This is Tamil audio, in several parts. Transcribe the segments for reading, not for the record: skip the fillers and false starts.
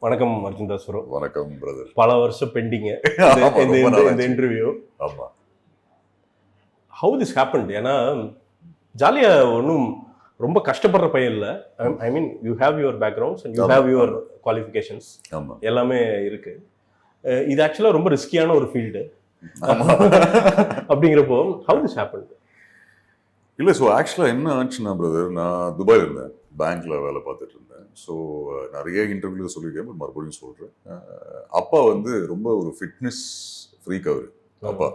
வணக்கம் அர்ஜுன் தாஸ்வரம். வணக்கம் பிரதர். பல வருஷம் பெண்டிங் இந்த இன்டர்வியூ. ஆமா, ஹவு திஸ் ஹேப்பன்ட்? ஏன்னா ஜாலியா ஒன்றும் ரொம்ப கஷ்டப்படுற பையன் இல்லை. I mean you have your backgrounds and you have your qualifications, எல்லாமே இருக்கு. இது ஆக்சுவலாக ரொம்ப ரிஸ்கியான ஒரு ஃபீல்டு. அப்படிங்கிறப்போ ஹவு திஸ் ஹேப்பன்ட்? இல்லை, ஸோ ஆக்சுவலாக என்ன ஆச்சுன்னா பிரதர், நான் துபாயில் இருந்தேன், பேங்க்கில் வேலை பார்த்துட்டு இருந்தேன். ஸோ நிறைய இன்டர்வியூவில் சொல்லியிருக்கேன், பட் மறுபடியும் சொல்கிறேன். அப்பா வந்து ரொம்ப ஒரு ஃபிட்னஸ் ஃப்ரீக். அவர் அப்பா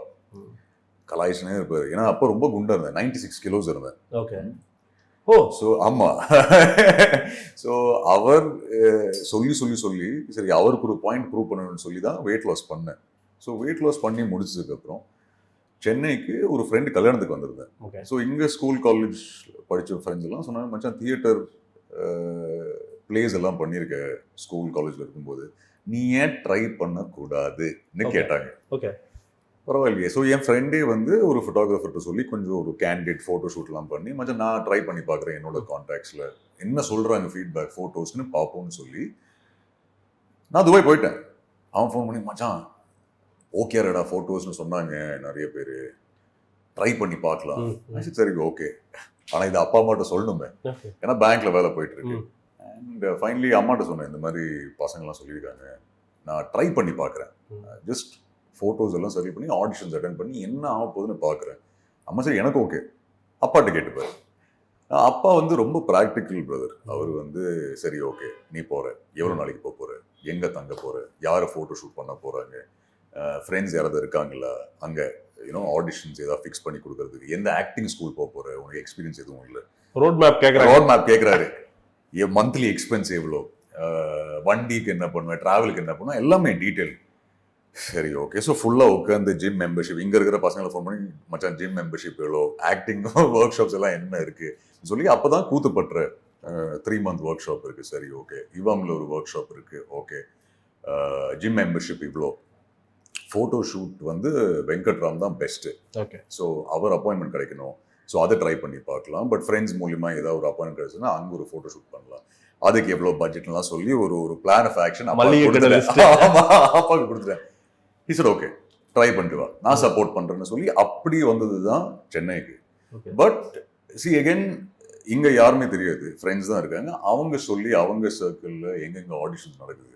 கலாய்ச்சினே இருப்பார். ஏன்னா அப்பா ரொம்ப குண்டாக இருந்தேன், 96 கிலோஸ் இருந்தேன். ஓகே. ஓ, ஸோ ஆமாம். ஸோ அவர் சொல்லி சொல்லி சொல்லி சரி அவருக்கு ஒரு பாயிண்ட் ப்ரூவ் பண்ணணும்னு சொல்லி தான் வெயிட் லாஸ் பண்ணேன். ஸோ வெயிட் லாஸ் பண்ணி முடிச்சதுக்கப்புறம் சென்னைக்கு ஒரு ஃப்ரெண்டு கல்யாணத்துக்கு வந்திருந்தேன். ஸோ இங்கே ஸ்கூல் காலேஜ் படித்த ஃப்ரெண்ட்ஸ் எல்லாம் சொன்னாங்க, மச்சான் தியேட்டர் பிளேஸ் எல்லாம் பண்ணியிருக்க ஸ்கூல் காலேஜில் இருக்கும்போது நீ ஏன் ட்ரை பண்ணக்கூடாதுன்னு கேட்டாங்க. ஓகே, பரவாயில்லையே. ஸோ என் ஃப்ரெண்டே வந்து ஒரு ஃபோட்டோகிராஃபர்கிட்ட சொல்லி கொஞ்சம் ஒரு கேண்டிடேட் ஃபோட்டோ ஷூட்லாம் பண்ணி, மச்சான் நான் ட்ரை பண்ணி பார்க்குறேன், என்னோட கான்டாக்ட்ஸில் என்ன சொல்கிறாங்க ஃபீட்பேக் ஃபோட்டோஸ்ன்னு பார்ப்போம்னு சொல்லி நான் துபாய் போயிட்டேன். அவன் ஃபோன் பண்ணி, மச்சான் ஓகே ரெடா ஃபோட்டோஸ்னு சொன்னாங்க நிறைய பேர், ட்ரை பண்ணி பார்க்கலாம். சரி ஓகே, ஆனால் இது அப்பா அம்மாட்ட சொல்லணுமே, ஏன்னா பேங்க்கில் வேலை போயிட்டு இருக்கு. அண்ட் ஃபைனலி அம்மாட்ட சொன்னேன், இந்த மாதிரி பசங்கள்லாம் சொல்லியிருக்காங்க, நான் ட்ரை பண்ணி பார்க்குறேன், ஜஸ்ட் ஃபோட்டோஸ் எல்லாம் சரி பண்ணி ஆடிஷன்ஸ் அட்டென்ட் பண்ணி என்ன ஆக போகுதுன்னு பார்க்குறேன். அம்மா சரி எனக்கு ஓகே, அப்பாட்ட கேட்டுப்பாரு. அப்பா வந்து ரொம்ப ப்ராக்டிக்கல் பிரதர். அவர் வந்து சரி ஓகே நீ போகிற, எவ்வளோ நாளைக்கு போகிற, எங்கே தங்க போகிற, யாரை ஃபோட்டோ ஷூட் பண்ண போகிறாங்க, ஃப்ரெண்ட்ஸ் யாராவது இருக்காங்களா, அங்கே யூனோ ஆடிஷன்ஸ் ஏதாவது ஃபிக்ஸ் பண்ணி கொடுக்கறதுக்கு, எந்த ஆக்டிங் ஸ்கூல் போக போகிற, உனக்கு எக்ஸ்பீரியன்ஸ் எதுவும் இல்லை, ரோட் மேப் கேட்குறாரு, என் மந்த்லி எக்ஸ்பென்ஸ் எவ்வளோ, வண்டிக்கு என்ன பண்ணுவேன், ட்ராவலுக்கு என்ன பண்ணுவேன், எல்லாமே டீட்டெயில். சரி ஓகே. ஸோ ஃபுல்லாக உட்காந்து ஜிம் மெம்பர்ஷிப், இங்கே இருக்கிற பசங்களை ஃபோன் பண்ணி, மச்சான் ஜிம் மெம்பர்ஷிப் எவ்வளோ, ஆக்டிங் ஒர்க் ஷாப்ஸ் எல்லாம் என்ன இருக்குது சொல்லி அப்போ தான் கூத்துப்பட்டுற 3 மந்த் ஒர்க் ஷாப் இருக்குது. சரி ஓகே, இவாமில் ஒரு ஒர்க் ஷாப் இருக்குது. ஓகே, ஜிம் மெம்பர்ஷிப் இவ்வளோ, ஃபோட்டோ ஷூட் வந்து வெங்கட்ராம் தான் பெஸ்ட்டு. ஓகே. ஸோ அவர் அப்பாயின்மெண்ட் கிடைக்கணும், ஸோ அதை ட்ரை பண்ணி பார்க்கலாம். பட் ஃப்ரெண்ட்ஸ் மூலிமா ஏதாவது ஒரு அப்பாயின்மெண்ட் கிடைச்சுன்னா அங்கே ஒரு ஃபோட்டோ ஷூட் பண்ணலாம், அதுக்கு எவ்வளோ பட்ஜெட்லாம் சொல்லி ஒரு பிளான் ஆஃப் ஆக்ஷன் அப்பாவுக்கு கொடுத்துட்டேன். he said ஓகே ட்ரை பண்ணிட்டு வா, நான் சப்போர்ட் பண்ணுறேன்னு சொல்லி அப்படி வந்தது தான் சென்னைக்கு. பட் சி அகெயின் இங்கே யாருமே தெரியாது, ஃப்ரெண்ட்ஸ் தான் இருக்காங்க. அவங்க சொல்லி அவங்க சர்க்கிளில் எங்கெங்கே ஆடிஷன்ஸ் நடக்குது,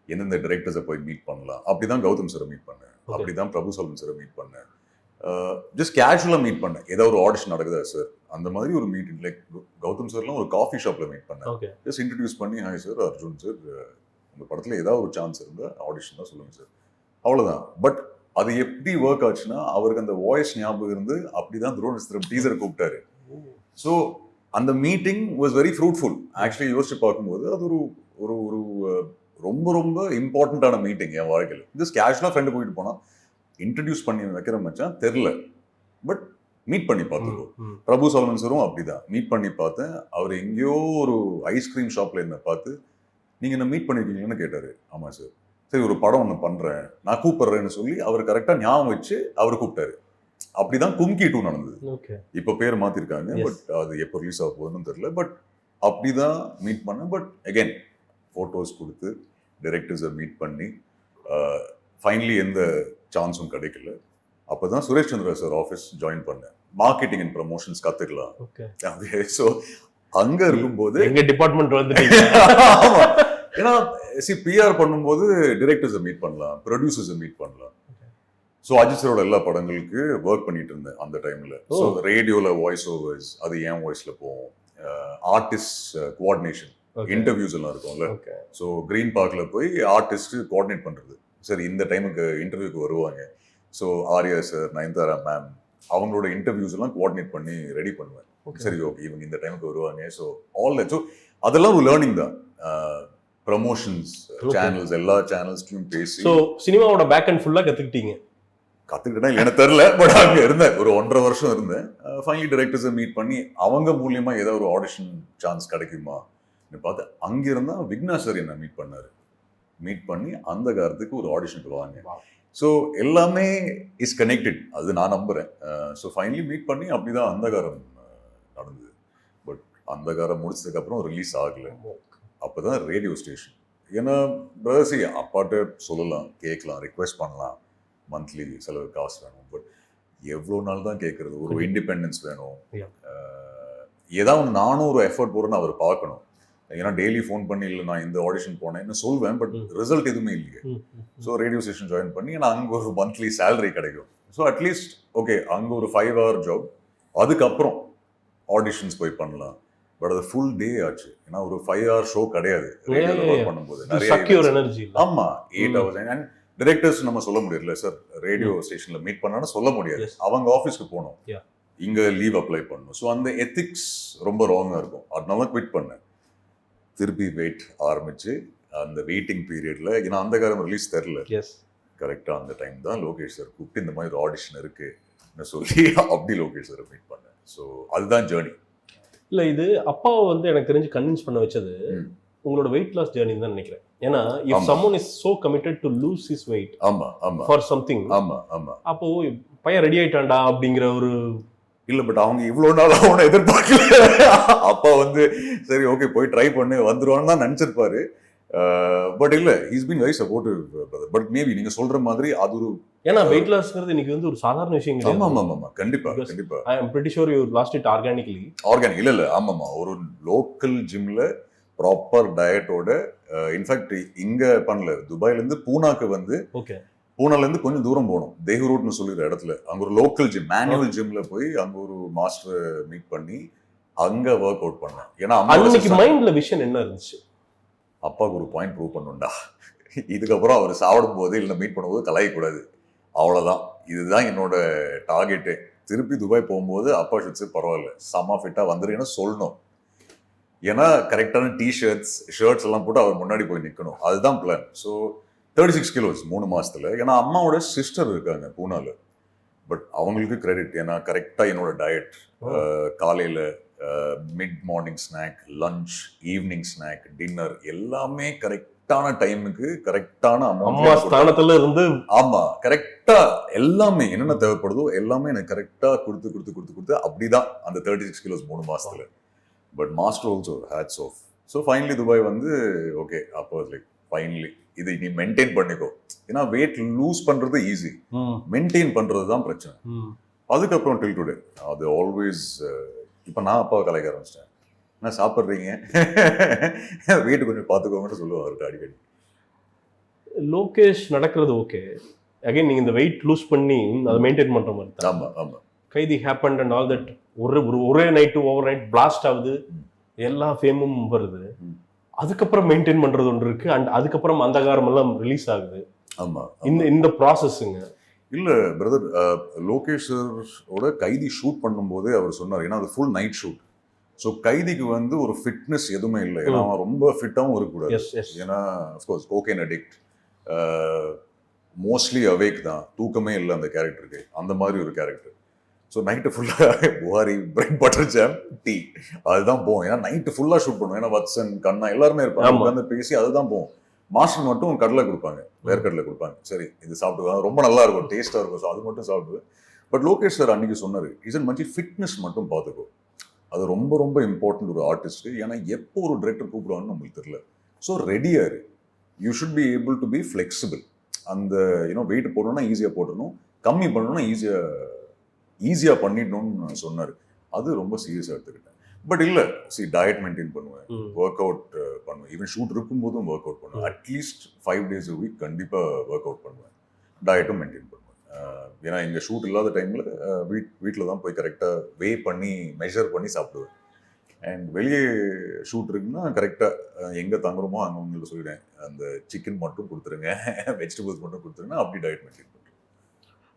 எந்தெந்த டைரக்டர்ஸை போய் மீட் பண்ணலாம், அப்படிதான் கௌதம் சாரை மீட் பண்ணேன், அப்படிதான் பிரபு சாலமன் சாரை மீட் பண்ணேன். ஜஸ்ட் கேஷுவலாக மீட் பண்ணேன், ஏதாவது ஒரு ஆடிஷன் நடக்குதா சார், அந்த மாதிரி ஒரு மீட்டிங். லைக் கௌதம் சார்லாம் ஒரு காஃபி ஷாப்பில் மீட் பண்ணேன். ஜஸ்ட் இன்ட்ரடியூஸ் பண்ணி, ஹாய் சார் அர்ஜுன் சார், உங்கள் படத்தில் ஏதாவது ஒரு சான்ஸ் இருந்தால் ஆடிஷன் தான் சொல்லுங்கள் சார், அவ்வளோதான். பட் அது எப்படி ஒர்க் ஆச்சுன்னா, அவருக்கு அந்த வாய்ஸ் ஞாபகம் இருந்து அப்படிதான் துரோணஸ்திரம் டீசரை கூப்பிட்டாரு. ஸோ அந்த meeting was very fruitful. Actually யோசிச்சு பார்க்கும்போது அது ஒரு ஒரு ரொம்ப ரொம்ப இம்பார்ட்டண்ட்டான மீட்டிங் என் வாழ்க்கையில். ஜஸ்ட் கேஷுவலாக ஃப்ரெண்டு போயிட்டு போனால் இன்ட்ரடியூஸ் பண்ணி வைக்கிற மச்சான் தெரில, பட் மீட் பண்ணி பார்த்துருக்கோம். பிரபு சாலமன் சாரும் அப்படிதான் மீட் பண்ணி பார்த்தேன். அவர் எங்கேயோ ஒரு ஐஸ்கிரீம் ஷாப்பில் என்ன பார்த்து, நீங்கள் என்ன மீட் பண்ணிருக்கீங்கன்னு கேட்டார். ஆமாம் சார். சரி ஒரு படம் ஒன்று பண்ணுறேன், நான் கூப்பிட்றேன்னு சொல்லி அவர் கரெக்டாக ஞாபகம் வச்சு அவர் கூப்பிட்டாரு. அப்படிதான் கும்கி 2 நடந்தது. இப்போ பேர் மாற்றிருக்காங்க, பட் அது எப்போ ரிலீஸ் ஆக போகுதுன்னு தெரியல. பட் அப்படிதான் மீட் பண்ணேன். பட் அகெயின் ஃபோட்டோஸ் கொடுத்து டைரக்டர்ஸை மீட் பண்ணி ஃபைனலி எந்த சான்ஸும் கிடைக்கல. அப்போ தான் Suresh Chandra sir office join பண்ணேன், மார்க்கெட்டிங் அண்ட் ப்ரமோஷன்ஸ் கற்றுக்கலாம். ஸோ அங்கே இருக்கும்போது எங்கள் டிபார்ட்மெண்ட் வந்து ஏன்னா பிஆர் பண்ணும்போது டைரக்டர்ஸை மீட் பண்ணலாம், ப்ரொடியூசர்ஸை மீட் பண்ணலாம். ஸோ அஜித் சரோட எல்லா படங்களுக்கு ஒர்க் பண்ணிட்டு இருந்தேன் அந்த டைமில். ஸோ ரேடியோவில் வாய்ஸ் ஓவர்ஸ், அது ஏன் வாய்ஸில் போவோம், ஆர்டிஸ்ட் கோஆர்டினேஷன், இன்டர்வியூஸ் எல்லாம் இருக்கும்ல. ஸோ கிரீன் பார்க்கில் போய் ஆர்டிஸ்ட் கோஆர்டினேட் பண்ணுறது. சரி இந்த டைமுக்கு இன்டர்வியூக்கு வருவாங்க, so Arya sir, Nayanthara ma'am, அவங்களோட இன்டர்வியூஸ் எல்லாம் கோஆர்டினேட் பண்ணி ரெடி பண்ணுவேன். சரி ஓகே இவங்க இந்த டைமுக்கு வருவாங்க. So all that. ஸோ அதெல்லாம் ஒரு லேர்னிங் தான். ப்ரமோஷன்ஸ் சேனல்ஸ், எல்லா சேனல்ஸ்லையும் பேசி. ஸோ சினிமாவோட பேக் அண்ட் ஃபுல்லாக கற்றுக்கிட்டீங்க? கற்றுக்கிட்டேன் எனக்கு தெரில, பட் அங்கே இருந்தேன், ஒரு 1.5 வருஷம் இருந்தேன். ஃபைனலி டைரக்டர்ஸை மீட் பண்ணி அவங்க மூலியமா ஏதாவது ஒரு ஆடிஷன் சான்ஸ் கிடைக்குமா பார்த்து, அங்கே இருந்தால் விக்னா சார் என்னை மீட் பண்ணார். மீட் பண்ணி அந்த காலத்துக்கு ஒரு ஆடிஷனுக்கு வாங்க. ஸோ எல்லாமே இஸ் கனெக்டட், அது நான் நம்புகிறேன். ஸோ ஃபைனலி மீட் பண்ணி அப்படி தான் அந்தகாரம் நடந்தது. பட் அந்தகாரம் முடிச்சதுக்கப்புறம் ரிலீஸ் ஆகலை. அப்போ தான் ரேடியோ ஸ்டேஷன் ஏன்னா பிரதர்சி அப்பாட்ட சொல்லலாம், கேட்கலாம், ரிக்வெஸ்ட் பண்ணலாம், மந்த்லி செலவு காசு வேணும். பட் எவ்வளோ நாள் தான் கேட்கறது? ஒரு இண்டிபெண்டன்ஸ் வேணும். ஏதாவது நானும் ஒரு எஃபர்ட் போடுறேன்னு அவர் பார்க்கணும். ஏன்னா டெய்லி ஃபோன் பண்ணி இல்லை நான் இந்த ஆடிஷன் போனேன்னு சொல்வேன், பட் ரிசல்ட் எதுவுமே இல்லையே. ஸோ ரேடியோ ஸ்டேஷன் ஜாயின் பண்ணி நான் அங்கே ஒரு மந்த்லி சேலரி கிடைக்கும். ஸோ அட்லீஸ்ட் ஓகே அங்கே ஒரு 5 hour ஜாப், அதுக்கப்புறம் ஆடிஷன்ஸ் போய் பண்ணலாம். பட் அது ஃபுல் டே ஆச்சு. ஏன்னா ஒரு 5 hour ஷோ கிடையாது ரேடியோவில் ஒர்க் பண்ணும்போது. நிறைய ஆமா 8 hours. அண்ட் டிரெக்டர்ஸ் நம்ம சொல்ல முடியல, சார் ரேடியோ ஸ்டேஷன்ல மீட் பண்ணான்னு சொல்ல முடியாது. அவங்க ஆஃபீஸ்க்கு போகணும், இங்க லீவ் அப்ளை பண்ணணும். ஸோ அந்த எத்திக்ஸ் ரொம்ப ராங்காக இருக்கும். அதனால குவிட் பண்ணேன். திருப்பி வெயிட் ஆரம்பிச்சு அந்த வெயிட்டிங் பீரியட்ல, ஏன்னா அந்த காலம் ரிலீஸ் தெரில, கரெக்டாக அந்த டைம் தான் லோகேஷ் சார் கூப்பிட்டு இந்த மாதிரி ஒரு ஆடிஷன் இருக்குன்னு சொல்லி அப்படி லோகேஷ் சார் மீட் பண்ணேன். ஸோ அதுதான் ஜேர்னி. இல்லை இது அப்பாவை வந்து எனக்கு தெரிஞ்சு கன்வின்ஸ் பண்ண வச்சது உங்களோட வெயிட் லாஸ் ஜேர்னி தான் நினைக்கிறேன். ஏன்னா if someone is so committed to lose his weight for something, அப்போ பையன் ரெடி ஆயிட்டான்டா அப்படிங்கிற ஒரு இல்ல, பட் அவங்க இவ்வளவு நாள் அவனை எதிர்பார்க்கல. அப்பா வந்து சரி ஓகே போய் ட்ரை பண்ணு வந்துருவான்னு தான் நினைச்சிருப்பாரு. பட் இல்ல, he's been very supportive brother. But maybe நீங்க சொல்ற மாதிரி அது ஒரு, ஏன்னா வெயிட் லாஸ்ங்கிறது இன்னைக்கு வந்து ஒரு சாதாரண விஷயம் கிடையாது. ஆமா கண்டிப்பா கண்டிப்பா. I am pretty sure you lost it organically. Organic இல்ல ஆமாமா, ஒரு லோக்கல் ஜிம்ல ப்ராப்பர் டயட்டோட. இன்ஃபேக்ட் இங்க பண்ணல, துபாயில இருந்து பூனாக்கு வந்து, பூனால இருந்து கொஞ்சம் தூரம் போகணும், தேஹ்ரூட்னு சொல்லிற இடத்துல அங்க ஒரு லோக்கல் ஜிம், மேனுவல் ஜிம்ல போய் அங்க ஒரு மாஸ்டர் மீட் பண்ணி அங்க ஒர்க் அவுட் பண்ணேன். ஏன்னா அன்னைக்கு மைண்ட்ல விஷன் என்ன இருந்துச்சு? அப்பாவுக்கு ஒரு பாயிண்ட் ப்ரூவ் பண்ணுண்டா, இதுக்கப்புறம் அவர் சாப்பிடும் போது இல்லை மீட் பண்ணும்போது கலாயக்கூடாது, அவ்வளோதான், இதுதான் என்னோட டார்கெட்டு. திருப்பி துபாய் போகும்போது அப்பா ஷூட்ஸு பரவாயில்ல செம்ம ஃபிட்டாக வந்துருன்னு சொல்லணும். ஏன்னா கரெக்டான ஷர்ட்ஸ் எல்லாம் போட்டு அவர் முன்னாடி போய் நிற்கணும், அதுதான் பிளான். ஸோ 36 kilos 3 மாசத்துல. ஏன்னா அம்மாவோட சிஸ்டர் இருக்காங்க பூனால, பட் அவங்களுக்கு கிரெடிட். ஏன்னா கரெக்டாக என்னோட டயட், காலையில் mid morning snack, lunch, evening snack, dinner எல்லாமே கரெக்டான டைமுக்கு கரெக்டான அம்மா ஸ்தானத்துல இருந்து, ஆமா கரெக்டா எல்லாமே என்னென்ன தேவைப்படுதோ எல்லாமே எனக்கு கரெக்டா கொடுத்து அப்படிதான் அந்த 36 kilos 3 மாசத்துல. But master also hats off. So finally Dubai வந்து ஓகே, அப்போ லைக் ஃபைனலி இது நீ மெயின்டைன் பண்ணிக்கோ. ஏன்னா வெயிட் லூஸ் பண்றது ஈஸி, மெயின்டைன் பண்றது தான் பிரச்சனை. அதுக்கப்புறம் டில் டுடே அது ஆல்வேஸ். இப்போ நான் அப்பாவை கலைக்க ஆரம்பிச்சிட்டேன், என்ன சாப்பிட்றீங்க, வெயிட் கொஞ்சம் பார்த்துக்கோங்கன்னு சொல்லுவாங்க அவர்கிட்ட அடிக்கடி. லோகேஷ் நடக்கிறது ஓகே, அகைன் நீங்க இந்த வெயிட் லூஸ் பண்ணி அதை மெயின்டைன் பண்ற மாதிரி தான். ஆமா ஆமா, கைதி ஹேப்பன்ட் அண்ட் ஆல் தட், ஒரே நைட்டு ஓவர் நைட் பிளாஸ்ட் ஆகுது, எல்லா ஃபேமும் வருது, அதுக்கப்புறம் மெயின்டைன் பண்றது ஒன்று இருக்கு, அண்ட் அதுக்கப்புறம் அந்த காரம் எல்லாம் ரிலீஸ் ஆகுது. ஆமா, இந்த ப்ராசஸ்ங்க. இல்ல பிரதர், லோகேஷோட கைதி ஷூட் பண்ணும்போதே அவர் சொன்னார், ஏன்னா அது ஃபுல் நைட் ஷூட். ஸோ கைதிக்கு வந்து ஒரு ஃபிட்னஸ் எதுவுமே இல்லை, ஏன்னா அவன் ரொம்ப ஃபிட்டாகவும் இருக்கக்கூடாது. ஏன்னா of course Kokken addict, mostly awake தான், தூக்கமே இல்லை அந்த கேரக்டருக்கு, அந்த மாதிரி ஒரு கேரக்டர். ஸோ நைட்டு ஃபுல்லாக Bukhari, bread butter jam, tea, அதுதான் போகும். ஏன்னா நைட்டு ஃபுல்லாக ஷூட் பண்ணுவோம். ஏன்னா வத்சன், கண்ணா எல்லாருமே இருப்பாங்க, உட்காந்து பேசி அதுதான் போகும். மாஸ்டர் மட்டும் கடலை கொடுப்பாங்க, வேர்க்கடலை கொடுப்பாங்க, சரி இது சாப்பிடுவாங்க, ரொம்ப நல்லா இருக்கும், டேஸ்ட்டாக இருக்கும், ஸோ அது மட்டும் சாப்பிடுவேன். பட் லோகேஷ் சார் அன்னைக்கு சொன்னார், இசன் மச்சி ஃபிட்னஸ் மட்டும் பார்த்துக்கோ, அது ரொம்ப ரொம்ப இம்பார்ட்டன்ட் ஒரு ஆர்டிஸ்ட்டு. ஏன்னா எப்போ ஒரு டிரெக்டர் கூப்பிடுவான்னு நம்மளுக்கு தெரியல. ஸோ ரெடியாரு, you should be able to be flexible. அந்த வெயிட் போடணும்னா ஈஸியாக போடணும், கம்மி பண்ணணும்னா ஈஸியாக பண்ணிடணும்னு சொன்னார். அது ரொம்ப சீரியஸாக எடுத்துக்கிட்டேன். பட் இல்லை, டயட் மெயின்டைன் பண்ணுவேன், ஒர்க் அவுட் பண்ணுவேன், ஈவன் ஷூட் இருக்கும்போதும் ஒர்க் அவுட் பண்ணுவேன். அட்லீஸ்ட் 5 days a week கண்டிப்பாக ஒர்க் அவுட் பண்ணுவேன், டயட்டும் மெயின்டைன் பண்ணுவேன். ஏன்னா இங்கே ஷூட் இல்லாத டைமில் வீட்டில் தான் போய் கரெக்டாக வே பண்ணி மெஷர் பண்ணி சாப்பிடுவேன். அண்ட் வெளியே ஷூட் இருக்குன்னா கரெக்டாக எங்கே தங்குறோமோ அங்கே உங்களுக்கு சொல்லிடுவேன், அந்த சிக்கன் மட்டும் கொடுத்துருங்க, வெஜிடபிள்ஸ் மட்டும் கொடுத்துருங்க, அப்படி டயட் மெயின்டைன் பண்ணுறேன்.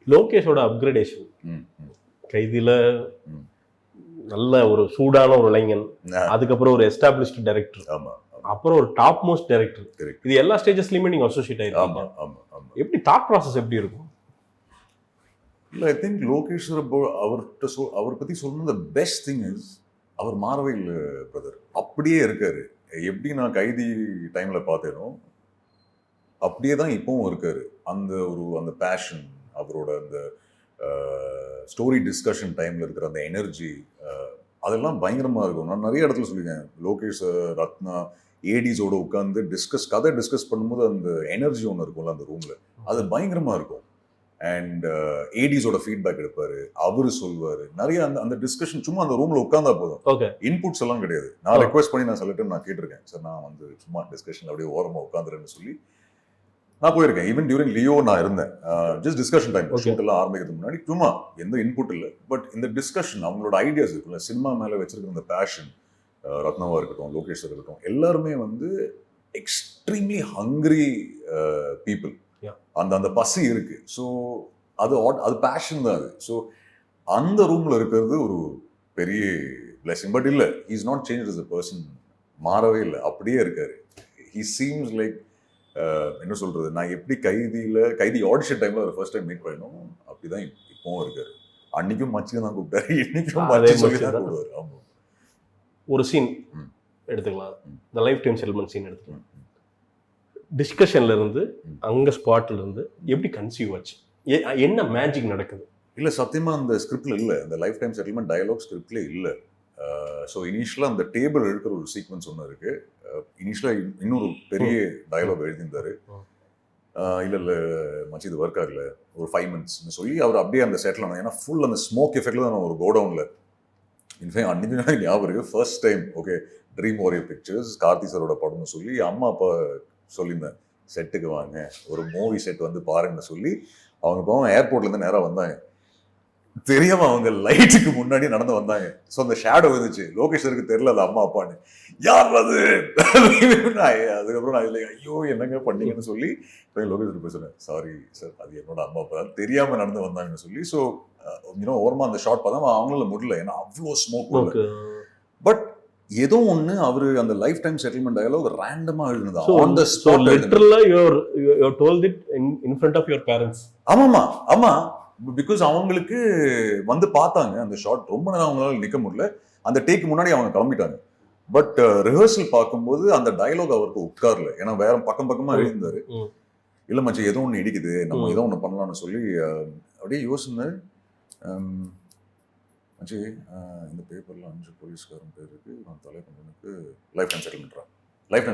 லோகேஷோட அப்கிரேடேஷன், கைதியில நல்ல ஒரு சூடான ஒரு இளைஞன், அதுக்கப்புறம் ஒரு எஸ்டாப்ளிஷ்டு டைரக்டர், அப்புறம் ஒரு டாப் மோஸ்ட் டைரக்டர், இது எல்லா ஸ்டேஜஸ்லயுமே நீங்க அசோசியேட் ஆயிருக்கீங்க. எப்படி தாட் ப்ராசஸ் எப்படி இருக்கும்? இல்லை, ஐ திங்க் லோகேஷ் அவர் பத்தி சொல்லணும், த பெஸ்ட் திங் இஸ் அவர் மாறவே இல்லை பிரதர், அப்படியே இருக்காரு. எப்படி நான் கைதி டைம்ல பார்த்தேனோ அப்படியே தான் இப்பவும் இருக்காரு. அந்த பேஷன், அவரோட அந்த ஸ்டோரி டிஸ்கஷன் டைமில் இருக்கிற அந்த எனர்ஜி, அதெல்லாம் பயங்கரமாக இருக்கும். நான் நிறைய இடத்துல சொல்லியிருக்கேன், லோகேஷ், ரத்னா ஏடிஸோட உட்காந்து கதை டிஸ்கஸ் பண்ணும்போது அந்த எனர்ஜி ஒன்று இருக்கும்ல அந்த ரூம்ல, அது பயங்கரமா இருக்கும். அண்ட் ஏடிஸோட ஃபீட்பேக் எடுப்பாரு, அவரு சொல்லுவாரு நிறைய. அந்த டிஸ்கஷன் சும்மா அந்த ரூம்ல உட்கார்ந்தா போதும், இன்புட்ஸ் எல்லாம் கிடையாது. நான் ரெக்வஸ்ட் பண்ணி நான் சில டைம் நான் கேட்டிருக்கேன், சார் நான் வந்து சும்மா டிஸ்கஷன் அப்படியே ஓரமா உட்காந்துறேன்னு சொல்லி நான் போயிருக்கேன். ஈவன் டியூரிங் லியோ நான் இருந்தேன், ஜஸ்ட் டிஸ்கஷன் டைம், ஷூட் எல்லாம் ஆரம்பிக்கிறதுக்கு முன்னாடி சும்மா எந்த இன்புட் இல்லை, பட் இந்த டிஸ்கஷன் அவங்களோட ஐடியாஸ் இருக்குல்ல, சினிமா மேல வச்சிருக்கிற அந்த பேஷன், ரத்னவா இருக்கட்டும், லோகேஷ் இருக்கட்டும், எல்லாருமே வந்து எக்ஸ்ட்ரீம்லி ஹங்கிரி பீப்புள். அந்த பசி இருக்கு. ஸோ அது பேஷன் தான் அது. ஸோ அந்த ரூம்ல இருக்கிறது ஒரு பெரிய பிளெஸிங். பட் இல்லை, is not change as a person, மாறவே இல்லை, அப்படியே இருக்காரு. ஹி சீம்ஸ் லைக் என்ன சொல்றது, நான் எப்படி கைதி ஆடிஷன் டைம்ல ஒரு ஃபர்ஸ்ட் டைம் மீட் பண்ணணும், அப்படிதான் இப்பவும் இருக்காரு. அன்னைக்கும் மச்சியும் தான் கூப்பிட்டாரு, இன்னைக்கும் மச்சி சொல்லி தான் கூப்பிடுவாரு. ஆமா. ஒரு சீன் எடுத்துக்கலாம், இந்த லைஃப் டைம் செட்டில்மெண்ட் சீன் எடுத்துக்கலாம். டிஸ்கஷன்ல இருந்து அங்க ஸ்பாட்ல இருந்து எப்படி கன்சீவ் ஆச்சு, என்ன மேஜிக் நடக்குது? இல்ல சத்தியமா அந்த ஸ்கிரிப்ட்ல இல்ல, இந்த லைஃப் டைம் செட்டில்மெண்ட் டயலாக் ஸ்கிரிப்ட்ல இல்ல. ஸோ இனிஷியலா அந்த டேபிள் இருக்கிற ஒரு சீக்வன்ஸ் ஒன்று இருக்கு. இனிஷியலா இன்னொரு பெரிய டயலாக் எழுதியிருந்தாரு. இல்ல மச்சி இது ஒர்க் ஆகல, ஒரு 5 minutes சொல்லி அவர் அப்படியே அந்த செட்டில் ஆனோம். ஏன்னா ஃபுல் அந்த ஸ்மோக் எஃபெக்ட்ல தான் ஒரு கோடவுன்ல. இன்ஃபேக்ட் அன்னைக்கு ஞாபகம் இருக்கு, first time okay dream warrior pictures Karthi சாரோட படம்னு சொல்லி அம்மா அப்பா சொல்லியிருந்தேன், செட்டுக்கு வாங்க ஒரு மூவி செட் வந்து பாருங்கன்னு சொல்லி அவங்க போவோம். ஏர்போர்ட்ல இருந்து நேராக வந்தாங்க, தெரியாம அவங்க லைட்டுக்கு முன்னாடி நடந்து வந்தாங்க. ஸோ அந்த ஷேடோ இருந்துச்சு, லோகேஷருக்கு தெரியல அது அம்மா அப்பான்னு, யார் அது. அதுக்கப்புறம் நான் இல்லை ஐயோ என்னங்க பண்ணீங்கன்னு சொல்லி லோகேஷ் பேசுறேன், சாரி சார் அது என்னோட அம்மா அப்பா தெரியாம நடந்து வந்தாங்கன்னு சொல்லி. ஸோ ஓரமா அந்த ஷார்ட் பார்த்தா அவங்களால முடியல, ஏன்னா அவ்வளோ ஸ்மோக். பட் ஏதோ ஒண்ணு அவரு அந்த லைஃப் டைம் செட்டில்மெண்ட் டயலாக் ரேண்டமா எழுதுனதா, ஆன் தி ஸ்பாட் லிட்டரலா you told it in front of your parents. ஆமா, பிகாஸ் அவங்களுக்கு வந்து பார்த்தாங்க அந்த ஷாட், ரொம்ப நேரம் அவங்களால நிக்க முடியல, அந்த டேக் முன்னாடி அவங்க கிளம்பிட்டாங்க. பட் ரிஹர்சல் பார்க்கும்போது அந்த டயலாக் அவருக்கு உட்கார்ல, ஏன்னா வேற பக்கமா எழுதியிருந்தாரு. இல்ல மச்சி ஏதோ ஒண்ணு இடிக்குது, நம்ம ஏதோ ஒண்ணு பண்ணலாம்னு சொல்லி அப்படியே யோசிச்சேன். மச்சி இந்த பேப்பர்ல 5 போலீஸ்காரன் பேர் இருக்கு, நான் தலைவனுக்கு லைஃப் டைம்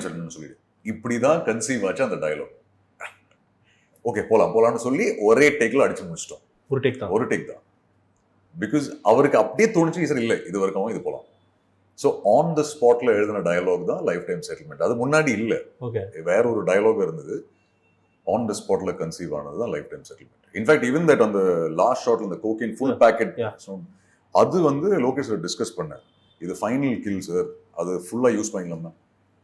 செட்டில்மெண்ட் சொல்லிடு. இப்படிதான் கன்சீவ் ஆச்சு அந்த டயலாக். ஓகே போலாம்னு சொல்லி ஒரே டேக்ல அடிச்சு முடிச்சிட்டோம். ஒரு டேக் தான். பிகாஸ் அவருக்கு அப்படியே தோணுச்சு, சார் இல்லை இது வரைக்கும் இது போலாம். ஸோ ஆன் த ஸ்பாட்ல எழுதின டயலாக் தான் லைஃப் டைம் செட்டில்மெண்ட். அது முன்னாடி இல்ல, வேற ஒரு டயலாக் இருந்தது, ஆன் த ஸ்பாட்ல கன்சீவ் ஆனது தான் life time settlement. In fact even that அந்த லாஸ்ட் ஷாட்ல இந்த கோகேன் ஃபுல் பேக்கெட், அது வந்து லோகேஷ் டிஸ்கஸ் பண்ணேன், இது ஃபைனல் கில் சார், அது ஃபுல்லா யூஸ் பண்ணிக்கலாம்னா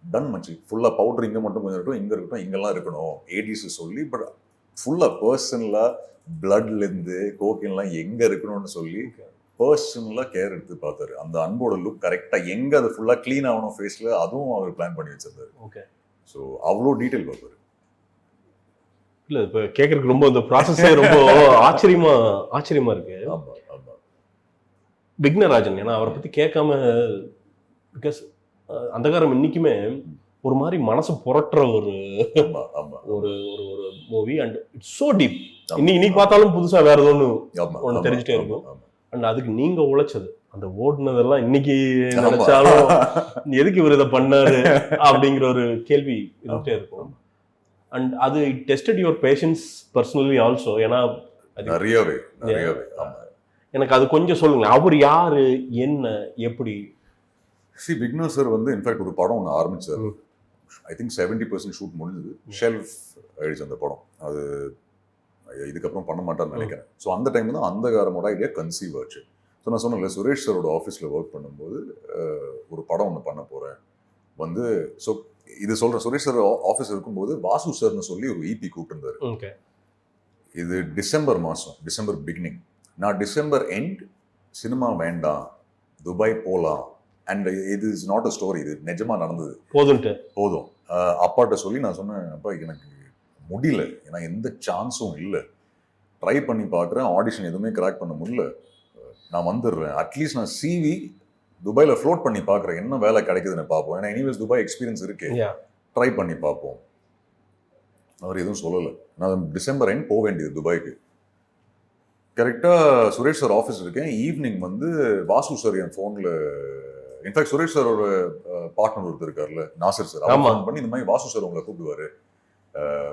டன் மச்சி, ஃபுல்லா பவுடர் இங்க மட்டும் கொஞ்சம் இருக்கட்டும், இங்க இருக்கட்டும், இங்கெல்லாம் இருக்கணும் ஏடிஸ் சொல்லி. பட் ஃபுல்லா பர்சனலா பிளட்ல இருந்து கோகேன்லாம் எங்க இருக்கணும்னு சொல்லி பர்சனலா கேர் எடுத்து பார்த்தாரு. அந்த அன்போட லுக் கரெக்டா எங்க அது ஃபுல்லா கிளீன் ஆகணும் ஃபேஸ்ல, அதுவும் அவர் பிளான் பண்ணி வச்சிருந்தாரு. ஓகே. ஸோ அவ்வளோ டீட்டெயில் பார்ப்பாரு. இல்ல இப்ப கேட்கறதுக்கு ரொம்ப இந்த ப்ராசஸே ரொம்ப ஆச்சரியமா இருக்கு. ஆமா விக்னராஜன், ஏன்னா அவரை பத்தி கேட்காம, பிகாஸ் அந்த காரம் இன்னைக்குமே ஒரு மாதிரி மனசு புரட்டுற ஒரு movie. And it's so deep. இன்னைக்கு பார்த்தாலும் புதுசா வேற ஒன்று தெரிஞ்சுட்டே இருக்கும். அண்ட் அதுக்கு நீங்க உழைச்சது, அந்த ஓடுனதெல்லாம் இன்னைக்கு நினைச்சாலும் எதுக்கு இவர் இதை பண்ணாரு அப்படிங்கிற ஒரு கேள்வி இருந்துட்டே இருக்கும். அண்ட் அது tested your patience personally also. ஏன்னா நிறையவே எனக்கு அது கொஞ்சம் சொல்லுங்க, அவர் யாரு, என்ன, எப்படி? விக்னர் சார் வந்து இன்ஃபேக்ட் ஒரு படம் ஒன்று ஆரம்பிச்சார். ஐ திங்க் 70% ஷூட் முடிஞ்சது, ஷெல்ஃப் ஆயிடுச்சு அந்த படம். அது இதுக்கப்புறம் பண்ண மாட்டான்னு நினைக்கிறேன். ஸோ அந்த டைம் தான் அந்த காரமோட ஐடியா கன்சீவ் ஆச்சு. ஸோ நான் சொன்னேன்ல, சுரேஷ் சாரோட ஆஃபீஸில் ஒர்க் பண்ணும்போது ஒரு படம் ஒன்று பண்ண போகிறேன் வந்து. ஸோ இது சொல்கிறேன், சுரேஷ் சார் ஆஃபீஸ் இருக்கும்போது வாசு சார்னு சொல்லி ஒரு இபி கூப்பிட்டுருந்தாரு. இது டிசம்பர் பிகினிங். நான் டிசம்பர் எண்ட் சினிமா வேண்டாம், துபாய் போகலாம், அண்ட் இது இஸ் நாட் அ ஸ்டோரி, இது நிஜமா நடந்தது, போதும் அப்பாட்ட சொல்லி நான் சொன்னேன், அப்பா எனக்கு முடியல, ஏன்னா எந்த சான்ஸும் இல்லை, ட்ரை பண்ணி பார்க்குறேன், ஆடிஷன் எதுவுமே கிராக் பண்ண முடியல, நான் வந்துடுறேன், அட்லீஸ்ட் நான் சிவி துபாயில் ஃப்ளோட் பண்ணி பார்க்குறேன், என்ன வேலை கிடைக்குதுன்னு பார்ப்போம், ஏன்னா எனிவேஸ் துபாய் எக்ஸ்பீரியன்ஸ் இருக்கு, ட்ரை பண்ணி பார்ப்போம். அவர் எதுவும் சொல்லலை. நான் டிசம்பர் எண்ட் போக வேண்டியது துபாய்க்கு. கரெக்டாக சுரேஷ் சார் ஆஃபீஸ் இருக்கேன். ஈவினிங் வந்து வாசு சார் என் ஃபோனில் இன்ஃபேக்ட் சுரேஷ் சாரோட பார்ட்னர் ஒருத்தர் இருக்காருல்ல, நாசர் சார், அவர் ஆமா. ஃபோன் பண்ணி இந்த மாதிரி வாசு சார் உங்களை கூப்பிடுவாரு,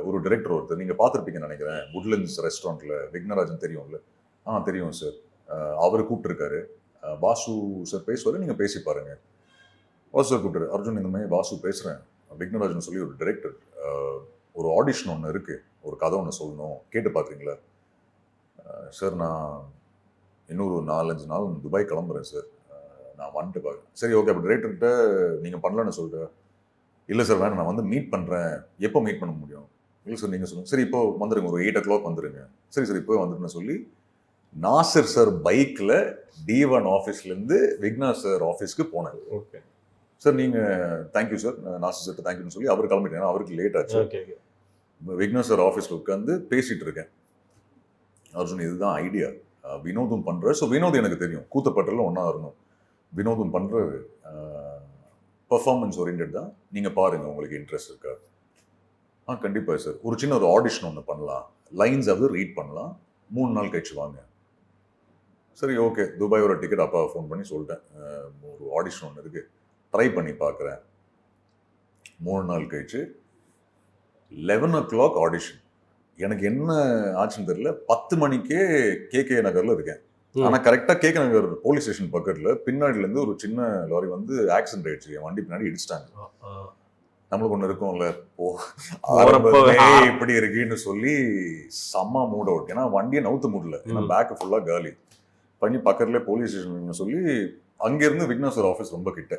ஒரு டைரக்டர் ஒருத்தர் நீங்க பார்த்துருப்பீங்கன்னு நினைக்கிறேன், வுட்லண்ட்ஸ் ரெஸ்டாரண்ட்ல விக்னராஜன் தெரியும்ல, தெரியும் சார், அவர் கூப்பிட்டுருக்காரு, வாசு சார் பேசுவாரு, நீங்க பேசி பாருங்க. வாசு சார் கூப்பிட்டாரு, அர்ஜுன் இந்த மாதிரி வாசு பேசுறேன், விக்னராஜன் சொல்லி ஒரு டைரக்டர், ஒரு ஆடிஷன் ஒன்று இருக்கு, ஒரு கதை ஒன்று சொல்லணும், கேட்டு பார்க்குறீங்களா? சார் நான் இன்னொரு 4-5 நாள் துபாய் கிளம்புறேன் சார், நான் வந்துட்டு பார்க்குறேன். சரி ஓகே, அப்போ டைரக்டர்கிட்ட நீங்கள் பண்ணலன்னு சொல்லிட்டு, இல்லை சார் வேணும், நான் வந்து மீட் பண்ணுறேன். எப்போ மீட் பண்ண முடியும்? இல்லை சார் நீங்கள் சொல்லுங்கள். சரி இப்போ வந்துடுங்க, ஒரு 8 o'clock வந்துடுங்க. சரி சார் இப்போ வந்துடுன்னு சொல்லி நாசர் சார் பைக்கில் D1 ஆஃபீஸ்லேருந்து விக்னா சார் ஆஃபீஸ்க்கு போனேன். ஓகே சார் நீங்கள் தேங்க்யூ சார், நாசர் சார் தேங்க்யூன்னு சொல்லி அவர் கிளம்பிட்டேன், அவருக்கு லேட் ஆச்சு. ஓகே விக்னா சார் ஆஃபீஸில் உட்காந்து பேசிகிட்டு இருக்கேன். அர்ஜுன் இதுதான் ஐடியா, வினோதும் பண்ணுறாரு. ஸோ வினோத் எனக்கு தெரியும், கூத்தப்பட்டில் ஒன்றா இருந்தோம். வினோதும் பண்ணுறாரு, பர்ஃபார்மன்ஸ் ஓரியன்ட் தான், நீங்கள் பாருங்கள் உங்களுக்கு இன்ட்ரெஸ்ட் இருக்கா? கண்டிப்பாக சார், ஒரு சின்ன ஒரு ஆடிஷன் ஒன்று பண்ணலாம், லைன்ஸாவது ரீட் பண்ணலாம், 3 நாள் கழிச்சு வாங்க. சரி ஓகே, துபாயோட டிக்கெட் அப்பா ஃபோன் பண்ணி சொல்லிட்டேன், ஒரு ஆடிஷன் ஒன்று இருக்குது, ட்ரை பண்ணி பார்க்குறேன். 3 நாள் கழிச்சு 11 o'clock ஆடிஷன். எனக்கு என்ன ஆச்சுன்னு தெரியல, 10 மணிக்கே KK நகரில் இருக்கேன். ஆனால் கரெக்டாக KK நகர் போலீஸ் ஸ்டேஷன் பக்கத்தில் பின்னாடிலேருந்து ஒரு சின்ன லாரி வந்து ஆக்சிடென்ட் ஆயிடுச்சு, என் வண்டி பின்னாடி இடிச்சிட்டாங்க. நம்மளுக்கு ஒன்று இருக்கும்ல, இப்படி இருக்குன்னு சொல்லி செம்ம மூட் அவுட், ஏன்னா வண்டியை நவுத்த முடியல, ஏன்னா பேக்கு ஃபுல்லாக காலி பண்ணி பக்கத்துலேயே போலீஸ் ஸ்டேஷன் சொல்லி அங்கேருந்து விக்னா சார் ஆஃபீஸ் ரொம்ப கிட்ட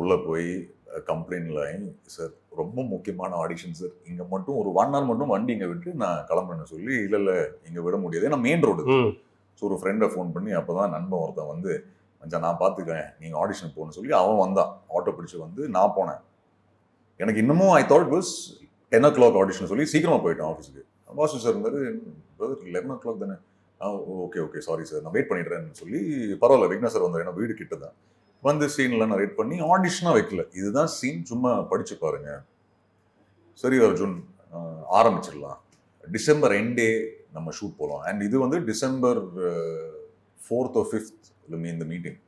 உள்ளே போய் கம்ப்ளைண்ட் லைன், சார் ரொம்ப முக்கியமான ஆடிஷன் சார், இங்கே மட்டும் ஒரு 1 hour மட்டும் வண்டி இங்கே விட்டு நான் கிளம்புறேன்னு சொல்லி, இல்லை இங்கே விட முடியாது, ஏன்னா மெயின் ரோடு. ஸோ ஒரு ஃப்ரெண்டை ஃபோன் பண்ணி, அப்போ தான் நண்பன் ஒருத்தன் வந்து, மச்சான் நான் பார்த்துக்கிறேன், நீங்கள் ஆடிஷன் போகணும்னு சொல்லி அவன் வந்தான், ஆட்டோ பிடிச்சி வந்து நான் போனேன். எனக்கு இன்னமும் I thought was 10 o'clock audition சொல்லி சீக்கிரமாக போயிட்டேன் ஆஃபீஸுக்கு. வாசு சார் இருந்தாரு, பிரதர் 11 o'clock தானே? ஓகே சாரி சார், நான் வெயிட் பண்ணிடுறேன்னு சொல்லி, பரவாயில்ல விக்னா சார் வந்தார், ஏன்னா வீடு கிட்ட தான் வந்து சீன்லாம் நான் ரெட் பண்ணி ஆடிஷனாக வைக்கல, இதுதான் சீன், சும்மா படிச்சு பாருங்க. சரி அர்ஜுன் ஆரம்பிச்சிடலாம், டிசம்பர் எண்டே நம்ம ஷூட் போகலாம். அண்ட் இது வந்து டிசம்பர் 4th or 5th இந்த மீட்டிங்.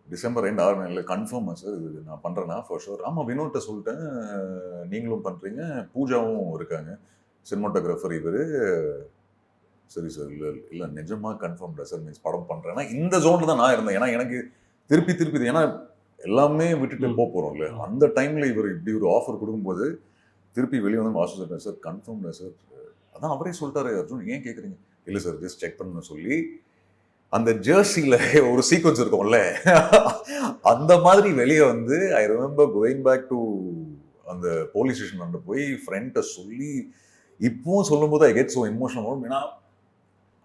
டிசம்பர் எண்ட் 6 நாளில் கன்ஃபார்மா சார் இது நான் பண்ணுறேன்னா ஃபார் ஷோர்? ஆமாம் வினோட்ட சொல்லிட்டேன், நீங்களும் பண்ணுறீங்க, பூஜாவும் இருக்காங்க, சினிமாட்டோகிராஃபர் இவர். சரி சார், இல்லை நிஜமாக கன்ஃபார்ம்டா சார், மீன்ஸ் படம் பண்ணுறேன்னா இந்த ஜோனில் தான் நான் இருந்தேன், ஏன்னா எனக்கு திருப்பி ஏன்னா எல்லாமே விட்டுட்டு போகிறோம்ல, அந்த டைமில் இவர் இப்படி ஒரு ஆஃபர் கொடுக்கும்போது திருப்பி வெளியே வந்து வாசு சொல்லிட்டேன், சார் கன்ஃபார்ம்டா சார்? அதான் அவரே சொல்லிட்டாரு, அர்ஜுன் ஏன் கேட்குறீங்க? இல்லை சார் ஜஸ்ட் செக் பண்ணணும்னு சொல்லி, அந்த ஜெர்சியில் ஒரு சீக்வன்ஸ் இருக்கும்ல, அந்த மாதிரி வெளியே வந்து I remember going back to அந்த போலீஸ் ஸ்டேஷன் அங்கே போய் ஃப்ரெண்ட்டை சொல்லி, இப்பவும் சொல்லும்போது ஐ கெட் ஸோ இமோஷனல். ஏன்னா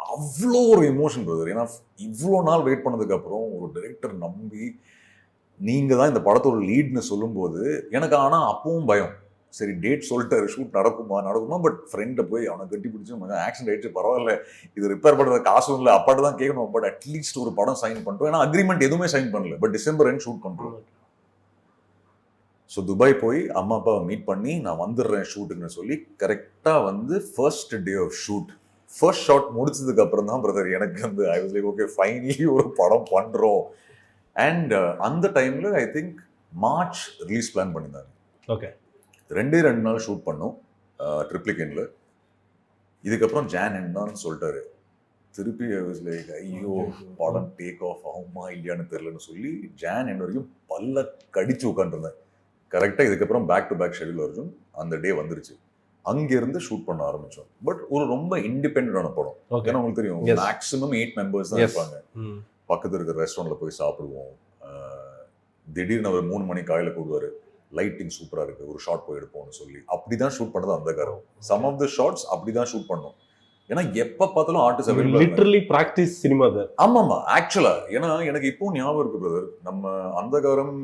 அவ்வளோ ஒரு எமோஷன் பிரதர், ஏன்னா இவ்வளோ நாள் வெயிட் பண்ணதுக்கப்புறம் ஒரு டைரக்டர் நம்பி நீங்கள் தான் இந்த படத்தோட லீட்னு சொல்லும்போது எனக்கு, ஆனால் அப்பவும் பயம், சரி டேட் சொல்லிட்டாரு, ஷூட் நடக்குமா, பட் ஃப்ரெண்டை போய் அவனை கட்டி பிடிச்சி, ஆக்சிடென்ட் ஆயிடுச்சு பரவாயில்ல, இது ரிப்பேர் பண்ணுறது காசும் இல்லை, அப்பாட்டு தான் கேட்கணும், பட் அட்லீஸ்ட் ஒரு படம் சைன் பண்ணிட்டோம், ஏன்னா அக்ரிமெண்ட் எதுவுமே சைன் பண்ணல, பட் டிசம்பர் எண்ட் ஷூட் பண்ணுறோம். ஸோ துபாய் போய் அம்மா அப்பாவை மீட் பண்ணி நான் வந்துடுறேன் ஷூட்டுன்னு சொல்லி, கரெக்டாக வந்து first day of shoot, first shot முடிச்சதுக்கு அப்புறம் தான் பிரதர் எனக்கு வந்து I was like okay finally ஒரு படம் பண்ணுறோம். அண்ட் அந்த டைமில் I think March release plan பண்ணியிருந்தாங்க. ஓகே, 2 நாள் ஷூட் பண்ணோம் ட்ரிப்ளிகேனில். இதுக்கப்புறம் ஜான் எண்டான்னு சொல்லிட்டாரு, திருப்பி ஐ வாஸ் லைக் ஐயோ படம் டேக் ஆஃப் ஆகுமா இல்லையான்னு தெரிலன்னு சொல்லி ஜான் எண்ட் வரைக்கும் பல்ல கடிச்சு உட்காந்துருந்தேன். கரெக்டாக இதுக்கப்புறம் பேக் டு பேக் ஷெடியூல் வரைக்கும் அந்த டே வந்துருச்சு. அங்கிருந்து ஷூட் பண்ண ஆரம்பிச்சோம். பட் ஒரு ரொம்ப இண்டிபெண்டான படம், ஏன்னா உங்களுக்கு தெரியும் மேக்ஸிமம் 8 members தான் இருப்பாங்க. பக்கத்தில் இருக்கிற ரெஸ்டாரண்ட்ல போய் சாப்பிடுவோம், திடீர்னு அவர் 3 மணி காலையில் கூடுவார், லைட்டிங் சூப்பராக இருக்கு, ஒரு ஷாட் போய் எடுப்போம்னு சொல்லி அப்படிதான் ஷூட் பண்ணது. அந்த காரம் சம் ஆஃப் த ஷாட்ஸ் அப்படிதான் ஷூட் பண்ணோம், ஏன்னா எப்ப பார்த்தாலும் artist available, literally practice cinema தான். ஆமாமா ஆக்சுவலா, ஏன்னா எனக்கு இப்போ ஞாபகம் இருக்கு பிரதர், நம்ம அந்த காரம்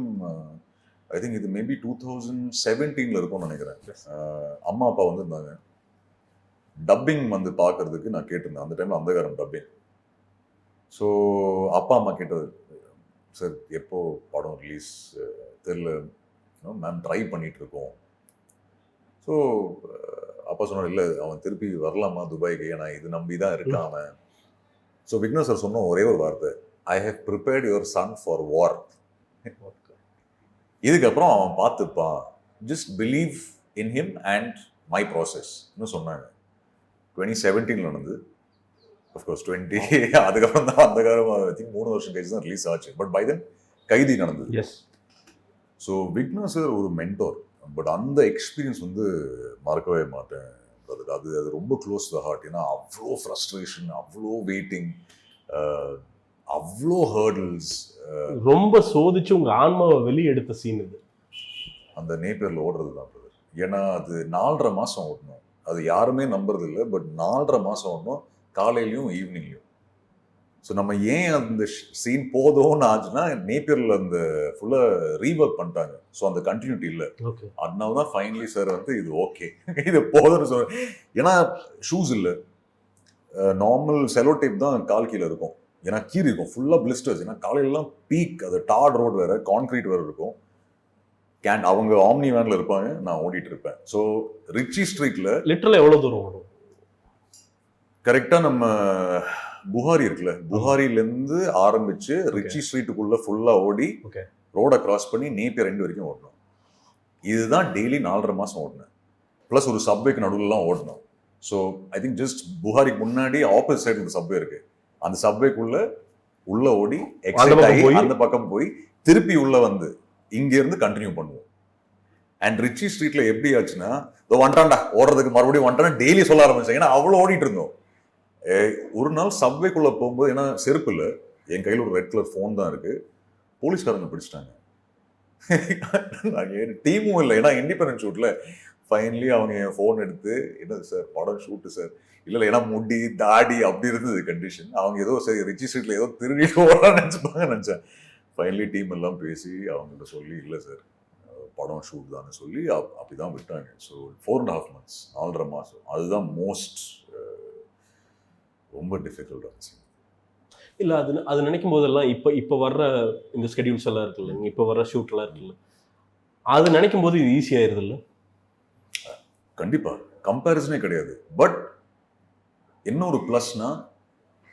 ஐ திங்க் இது மேபி 2017 இருக்கும்னு நினைக்கிறேன். அம்மா அப்பா வந்துருந்தாங்க, டப்பிங் வந்து பார்க்கறதுக்கு நான் கேட்டிருந்தேன் அந்த டைம்ல, அந்த காரம் டப்பிங். ஸோ அப்பா அம்மா கேட்டது, சார் எப்போ படம் ரிலீஸ் தெரியல மேம், ட்ரை பண்ணிட்டு இருக்கோம். ஸோ அப்பா சொன்னார், இல்லை அவன் திருப்பி வரலாமா துபாய்க்கு, ஏன்னா இது நம்பி தான் இருக்கான் அவன். ஸோ விக்னேஷ் சார் சொன்ன ஒரே ஒரு வார்த்தை, I have prepared your son for war. இதுக்கப்புறம் அவன் பார்த்துப்பான், just believe in him and my process சொன்னாங்க. 2017 நடந்தது. அஃப்கோர்ஸ் 20 அதுக்கப்புறம் தான் அந்த காலம் ஐ திங்க் 3 வருஷம் கழிச்சு தான் ரிலீஸ் ஆச்சு. பட் பை தென் கைதி நடந்தது. எஸ். ஸோ விக்னா சார் ஒரு மென்டோர். பட் அந்த எக்ஸ்பீரியன்ஸ் மறக்கவே மாட்டேன். அது அது ரொம்ப க்ளோஸ் டு ஹார்ட். ஏன்னா அவ்வளோ ஃப்ரஸ்ட்ரேஷன், அவ்வளோ வெயிட்டிங், அவ்வளோ ஹர்டில்ஸ். ரொம்ப சோதிச்சு உங்க ஆன்மாவை வெளியே எடுத்த சீன் இது. அந்த நேப்பியரில் ஓடுறது தான் பிரதர். ஏன்னா அது 4.5 மாதம் ஓடணும். அது யாருமே நம்புறது இல்லை. பட் 4.5 மாதம் ஓடணும், காலையிலையும் ஈவினிங்லையும். ஸோ நம்ம ஏன் அந்த சீன் போதும்னு ஆச்சுன்னா, நேப்பியரில் அந்த ஃபுல்லாக ரீவொர்க் பண்ணிட்டாங்க. ஸோ அந்த கண்டினியூட்டி இல்லை. அதனால தான் ஃபைனலி சார் இது ஓகே, இது போதும்னு சொல்ல. ஏன்னா ஷூஸ் இல்லை, நார்மல் செலோ டேப் தான் கால் கீழே இருக்கும். ஏன்னா கீழே இருக்கும் ஃபுல்லாக பிளிஸ்டர்ஸ். ஏன்னா காலையிலலாம் பீக், அது டார்ட் ரோடு வேறு, கான்க்ரீட் வேறு இருக்கும். அவங்க ஆம்னி வேன்ல இருப்பாங்க, நான் ஓடிட்டு இருப்பேன். ஸோ ரிச்சி ஸ்ட்ரீட்ல லிட்டரலா எவ்வளவு தூரம் வரும்? கரெக்டா நம்ம புகாரி இருக்குல்ல, புகாரிலேருந்து ஆரம்பிச்சு ரிச்சி ஸ்ட்ரீட்டுக்குள்ள ஃபுல்லா ஓடி ரோடை கிராஸ் பண்ணி நேப்பியர் ரெண்டு வரைக்கும் ஓடணும். இதுதான் டெய்லி 4.5 மாசம் ஓடினேன். ப்ளஸ் ஒரு சப்வேக்கு நடுவுலாம் ஓடணும். ஸோ ஐ திங்க் ஜஸ்ட் புகாரிக்கு முன்னாடி ஆப்போசிட் சைடு ஒரு சப்வே இருக்கு. அந்த சப்வேக்குள்ள உள்ள ஓடி எக்ஸைட் ஆகி அந்த பக்கம் போய் திருப்பி உள்ள வந்து இங்க இருந்து கண்டினியூ பண்ணுவோம். அண்ட் ரிச்சி ஸ்ட்ரீட்ல எப்படி ஆச்சுன்னா, வந்துட்டான்டா ஓடுறதுக்கு மறுபடியும் வந்துட்டான் டெய்லி சொல்ல ஆரம்பிச்சேன். ஏன்னா அவ்வளோ ஓடிட்டு இருந்தோம். ஒரு நாள் சப்வேக்குள்ள போகும்போது, ஏன்னா செருப்பு இல்லை, என் கையில் ஒரு ரெட் கலர் ஃபோன் தான் இருக்கு, போலீஸ்காரங்க பிடிச்சிட்டாங்க. டீமும் இல்லை, ஏன்னா இண்டிபெண்டன்ஸ் ஷூட்ல. ஃபைனலி அவங்க என் ஃபோன் எடுத்து, என்னது சார் படம் ஷூட்டு சார், இல்லை ஏன்னா முடி தாடி அப்படி இருந்தது கண்டிஷன். அவங்க ஏதோ சரி ரிச்சி ஸ்ட்ரீட்ல ஏதோ திருடிட்டு ஓடலாம்னு நினச்சிப்பாங்க நினச்சேன். ஃபைனலி டீம் எல்லாம் பேசி அவங்ககிட்ட சொல்லி, இல்லை சார் படம் ஷூட் தான் சொல்லி அப்படிதான் விட்டாங்க. ஸோ 4.5 months, 4.5 மாதம், அதுதான் மோஸ்ட் ரொம்ப டிஃபிகல்ட் ஆச்சு. இல்லை அது நினைக்கும் போதெல்லாம் இப்போ வர்ற இந்த ஸ்கெடியூல்ஸ் எல்லாம் இருக்குல்ல, இப்போ வர்ற ஷூட் எல்லாம் இருக்குல்ல, அது நினைக்கும் போது இது ஈஸியாயிருது இல்லை? கண்டிப்பா கம்பேரிசனே கிடையாது. பட் இன்னொரு ப்ளஸ்னா,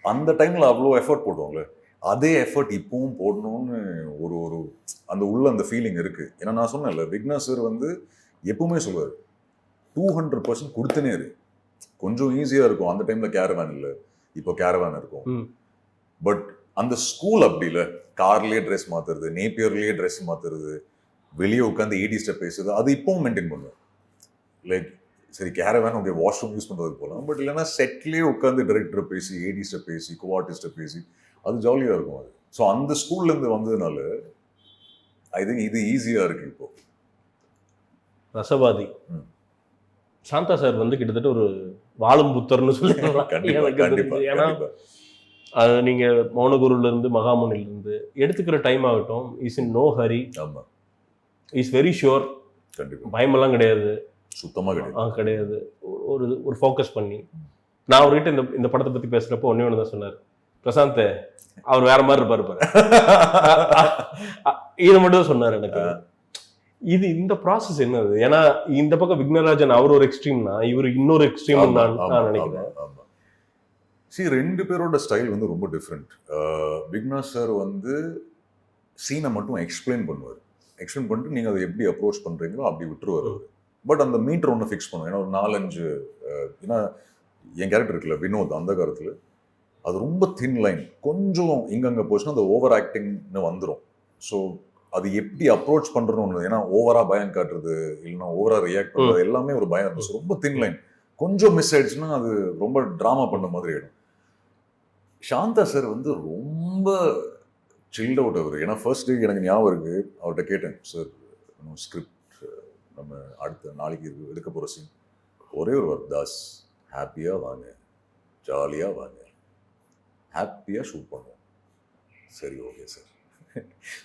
அந்த டைம்ல அவ்வளோ எஃபர்ட் போடுவாங்களே, அதே எஃபர்ட் இப்பவும் போடணும்னு ஒரு ஒரு அந்த உள்ள அந்த ஃபீலிங் இருக்கு. ஏன்னா நான் சொன்னேன்ல, விக்னா சார் எப்பவுமே சொல்லுவார், 200% கொடுத்துனே இரு. கொஞ்சம் ஈஸியா இருக்கும் அந்த டைம்ல, கேரவேன் இல்லை, இப்போ கேரவேன் இருக்கும். பட் அந்த ஸ்கூல் அப்படி இல்லை, கார்லயே ட்ரெஸ் மாத்துறது, நேப்பியர்லயே ட்ரெஸ் மாத்துறது, வெளியே உட்காந்து 80 ஸ்டெப் பேசுறது, அது இப்பவும் மெயின்டைன் பண்ணுவேன். லைக் சரி கேரவேன் உடைய வாஷ்ரூம் யூஸ் பண்ணுறது போகலாம், பட் இல்லைன்னா செட்லேயே உட்காந்து டைரக்டர் பேசி 80 ஸ்டெப் பேசி கோஆர்டிஸ்ட்டை பேசி அது ஜாலியாக இருக்கும் அது. ஸோ அந்த ஸ்கூல்லேருந்து வந்ததுனால ஐ திங்க் இது ஈஸியாக இருக்கு இப்போ. ரசவாதி சாந்தா சார் கிட்டத்தட்ட ஒரு வாழும் புத்தர்னு சொல்லி, ஏன்னா அது நீங்க மௌனகுருல இருந்து மகாமுனில இருந்து எடுத்துக்கிற டைம் ஆகட்டும், is in no hurry, is very sure, பயமெல்லாம் கிடையாது, சுத்தமாக கிடையாது. ஒரு ஃபோக்கஸ் பண்ணி, நான் அவர்கிட்ட இந்த படத்தை பத்தி பேசுறப்போ ஒண்ணு தான் சொன்னார், பிரசாந்த் அவர் வேற மாதிரி இருப்பாரு, இதை மட்டும் சொன்னார் எனக்கு. இந்த ப்ராசஸ் என்னது? ஏன்னா இந்த பக்கம் விக்னராஜன் அவர் ஒரு எக்ஸ்ட்ரீம்னா, இவர் இன்னொரு எக்ஸ்ட்ரீம் நான் நினைக்கிறேன். ரெண்டு பேரோட ஸ்டைல் ரொம்ப டிஃப்ரெண்ட். விக்னா சார் சீனை மட்டும் எக்ஸ்பிளைன் பண்ணுவார். எக்ஸ்பிளைன் பண்ணிட்டு நீங்க அதை எப்படி அப்ரோச் பண்றீங்களோ அப்படி விட்டுருவார் அவர். பட் அந்த மீட்டர் ஒன்று ஃபிக்ஸ் பண்ணுவோம். ஏன்னா ஒரு 4-5, ஏன்னா என் கேரக்டர் இருக்குல்ல வினோத், அந்த காலத்தில் அது ரொம்ப தின் லைன், கொஞ்சம் இங்கங்கே போச்சுன்னா அது ஓவர் ஆக்டிங்னு வந்துடும். ஸோ அது எப்படி அப்ரோச் பண்ணுறோன்னு, ஏன்னா ஓவரா பயம் காட்டுறது இல்லைன்னா ஓவரா ரியாக்ட் பண்ணுறது எல்லாமே ஒரு பயம் இருந்துச்சு. ரொம்ப தின் லைன், கொஞ்சம் மிஸ் ஆயிடுச்சுன்னா அது ரொம்ப ட்ராமா பண்ண மாதிரி ஆயிடும். சாந்தா சார் ரொம்ப சில்ட் அவுட் அவர். ஏன்னா ஃபர்ஸ்ட் டே எனக்கு ஞாபகம் இருக்கு, அவர்கிட்ட கேட்டேன், சார் ஸ்கிரிப்ட் நம்ம அடுத்த நாளைக்கு எடுக்க போகிற சீன் ஒரே ஒரு வார்த்தை, தாஸ் ஹாப்பியாக வாங்க, ஜாலியாக வாங்க, ஹாப்பியாக ஷூட் பண்ணுவோம். சரி ஓகே சார்.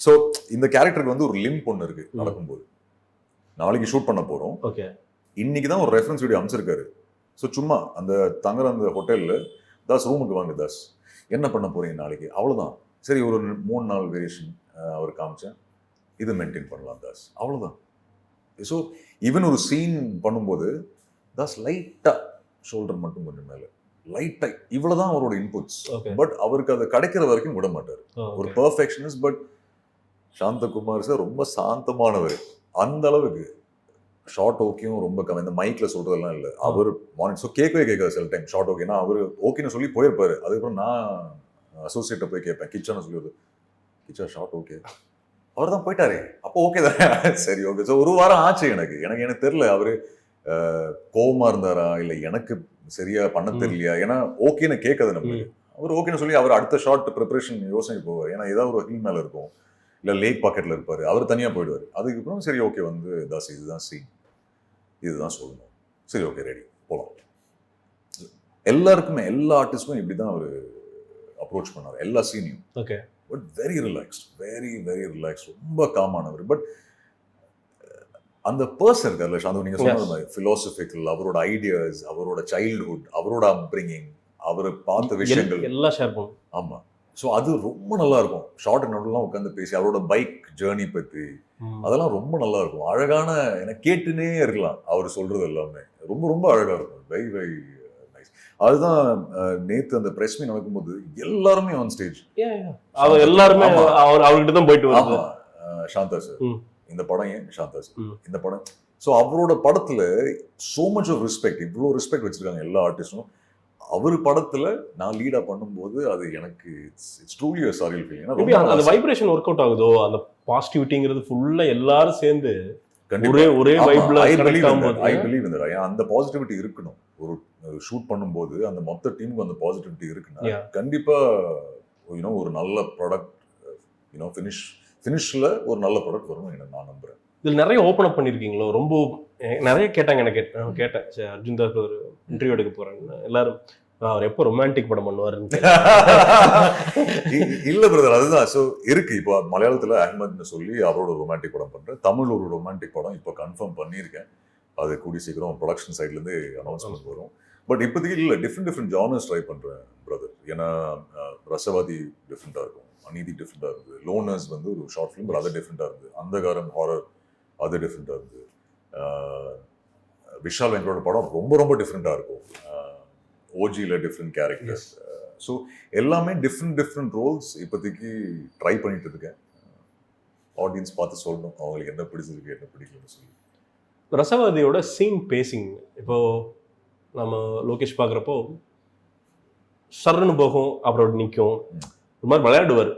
ஸோ இந்த கேரக்டருக்கு ஒரு லிம்ப் ஒன்று இருக்கு நடக்கும்போது. நாளைக்கு ஷூட் பண்ண போகிறோம், இன்னைக்கு தான் ஒரு ரெஃபரன்ஸ் வீடியோ அமைச்சிருக்காரு. ஸோ சும்மா அந்த தங்குற அந்த ஹோட்டலில், தாஸ் ரூமுக்கு வாங்க தாஸ், என்ன பண்ண போறீங்க நாளைக்கு, அவ்வளோதான். சரி ஒரு 3 நாள் வேரியேஷன் அவர் காமிச்சேன், இது மெயின்டைன் பண்ணலாம் தாஸ், அவ்வளோதான். ஸோ ஈவன் ஒரு சீன் பண்ணும்போது தாஸ் லைட்டாக ஷோல்டர் மட்டும் கொஞ்சம் மேலே, லைட்டா இவ்வளவுதான் அவரோட இன்புட்ஸ். ஓகே. பட் அவருக்கு அது கிடைக்கிற வரைக்கும் விட மாட்டாரு. ஒரு பெர்ஃபெக்ஷனிஸ்ட். பட் சாந்தகுமார் சார் ரொம்ப சாந்தமானவர். அந்த அளவுக்கு ஷார்ட் ஓகேயும் ரொம்ப கம்மி. இந்த மைக்ல சொல்றதெல்லாம் இல்லை. அவர் மானிட்டர் ஸோ கேட்கவே கேட்காது சில டைம் ஷார்ட் ஓகேனா அவர் ஓகேன்னு சொல்லி போயிருப்பாரு. அதுக்கப்புறம் நான் அசோசியேட்டை போய் கேட்பேன், கிச்சனை சொல்லிடுது, கிச்சா ஷார்ட் ஓகே, அவர் தான் போயிட்டாரு, அப்போ ஓகே தான். சரி ஓகே. ஸோ ஒரு வாரம் ஆச்சு எனக்கு தெரியல அவரு கோவமா இருந்தாரா இல்லை எனக்கு சரியா பண்ண தெரியலையா. ஏன்னா ஓகேன்னு கேட்காது நம்மளுக்கு. அவர் ஓகேன்னு சொல்லி அவர் அடுத்த ஷார்ட் ப்ரிப்பரேஷன் யோசனை போவார். ஏன்னா ஏதாவது ஒரு ஹில் மேல இருக்கும், இல்லை லேக் பாக்கெட்ல இருப்பாரு, அவர் தனியா போயிடுவார். அதுக்கப்புறம் சரி ஓகே வந்து தாஸ் இதுதான் சீன், இதுதான் சொல்லணும், சரி ஓகே ரெடி போகலாம். எல்லாருக்குமே எல்லா ஆர்டிஸ்டுக்கும் இப்படி தான் அவர் அப்ரோச் பண்ணார் எல்லா சீனையும். Okay. But very relaxed, very very relaxed, ரொம்ப காமானவர். பட் அந்த பர்சன் இருக்கார்ல சாந்து, நீங்க சொன்ன மாதிரி பிலாசபிக்கல், அவரோட ஐடியாஸ், அவரோட சைல்ட்ஹுட், அவரோட அப்ரிங்கிங், அவர் பார்த்த விஷயங்கள் எல்லாம் ஷேர் பண்ணும். ஆமா. ஸோ அது ரொம்ப நல்லா இருக்கும். ஷார்ட் அண்ட் நோட்லாம் உட்காந்து பேசி அவரோட பைக் ஜேர்னி பத்தி அதெல்லாம் ரொம்ப நல்லா இருக்கும். அழகான, எனக்கு கேட்டுனே இருக்கலாம் அவர் சொல்றது எல்லாமே. ரொம்ப ரொம்ப அழகா இருக்கும். Very very nice. அதுதான் நேத்து அந்த பிரஸ் மீட் நடக்கும்போது எல்லாருமே ஆன் ஸ்டேஜ், அவர் எல்லாருமே அவர்கிட்ட தான் போயிட்டு வருவாங்க. சாந்தா சார் இந்த படம், ஏன் சாந்தா சார் இந்த படம். ஸோ அவரோட படத்துல சோ மச் ஆஃப் ரெஸ்பெக்ட், இவ்வளோ ரெஸ்பெக்ட் வச்சிருக்காங்க எல்லா ஆர்டிஸ்டும். அவர் படத்துல நான் லீடா பண்ணும்போது அது எனக்கு it's truly a surreal feeling. அந்த வைப்ரேஷன் ஒர்க் அவுட் ஆகுதோ, அந்த பாசிட்டிவிட்டிங்கிறது ஃபுல்லா எல்லாரும் சேர்ந்து ஒரே வைப்ல கனெக்ட் ஆகும்போது ஐ பிலீவ் இன் தட். அந்த பாசிட்டிவிட்டி இருக்கணும். ஒரு ஷூட் பண்ணும்போது அந்த மொத்த டீமுக்கு அந்த பாசிட்டிவிட்டி இருக்குன்னா கண்டிப்பா ஒரு நல்ல ப்ராடக்ட் ஃபினிஷ்ல ஒரு நல்ல ப்ராடக்ட் வரும்னு நான் நம்புறேன். இதில் நிறைய ஓப்பன் அப் பண்ணியிருக்கீங்களோ, ரொம்ப நிறைய கேட்டாங்க. எனக்கு கேட்டேன், சரி அர்ஜுன் தாஸ் ஒரு இன்டர்வியூ எடுக்க போறேன்னு. எல்லாரும் அவர் எப்போ ரொமான்டிக் படம் பண்ணுவாருன்னு. இல்ல பிரதர், அதுதான். ஸோ இருக்கு இப்போ மலையாளத்துல அஹ்மத்னு சொல்லி அவரோட ரொமான்டிக் படம் பண்றேன். தமிழ் ஒரு ரொமான்டிக் படம் இப்போ கன்ஃபார்ம் பண்ணியிருக்கேன். அது கூடி சீக்கிரம் ப்ரொடக்ஷன் சைட்ல இருந்து அனௌன்ஸ்மெண்ட் வரும். பட் இப்போதைக்கு இல்லை, டிஃப்ரெண்ட் ஜானர்ஸ் ட்ரை பண்றேன் பிரதர். ஏன்னா ரசவாதி டிஃப்ரெண்டா இருக்கும், அநீதி டிஃப்ரெண்டா இருந்தது, லோனர்ஸ் வந்து ஒரு ஷார்ட் ஃபிலிம், பட் அது டிஃப்ரெண்டா இருந்தது, அந்தகாரம் ஹாரர் அது டிஃப்ரெண்டா இருந்தது, விஷால் வெங்கடோட படம் ரொம்ப ரொம்ப டிஃப்ரெண்டா இருக்கும், ஓஜியில் டிஃப்ரெண்ட் கேரக்டர்ஸ். ஸோ எல்லாமே டிஃப்ரெண்ட் ரோல்ஸ் இப்போதைக்கு ட்ரை பண்ணிட்டு இருக்கேன். ஆடியன்ஸ் பார்த்து சொல்லணும் அவங்களுக்கு என்ன பிடிச்சிருக்கு என்ன பிடிக்கலன்னு சொல்லி. ரசவாதியோட சீன் பேசிங் இப்போ நம்ம லோகேஷ் பார்க்குறப்போ சர்ன்னு போகும், அப்புறம் நிற்கும், ஒரு மாதிரி விளையாடுவார்,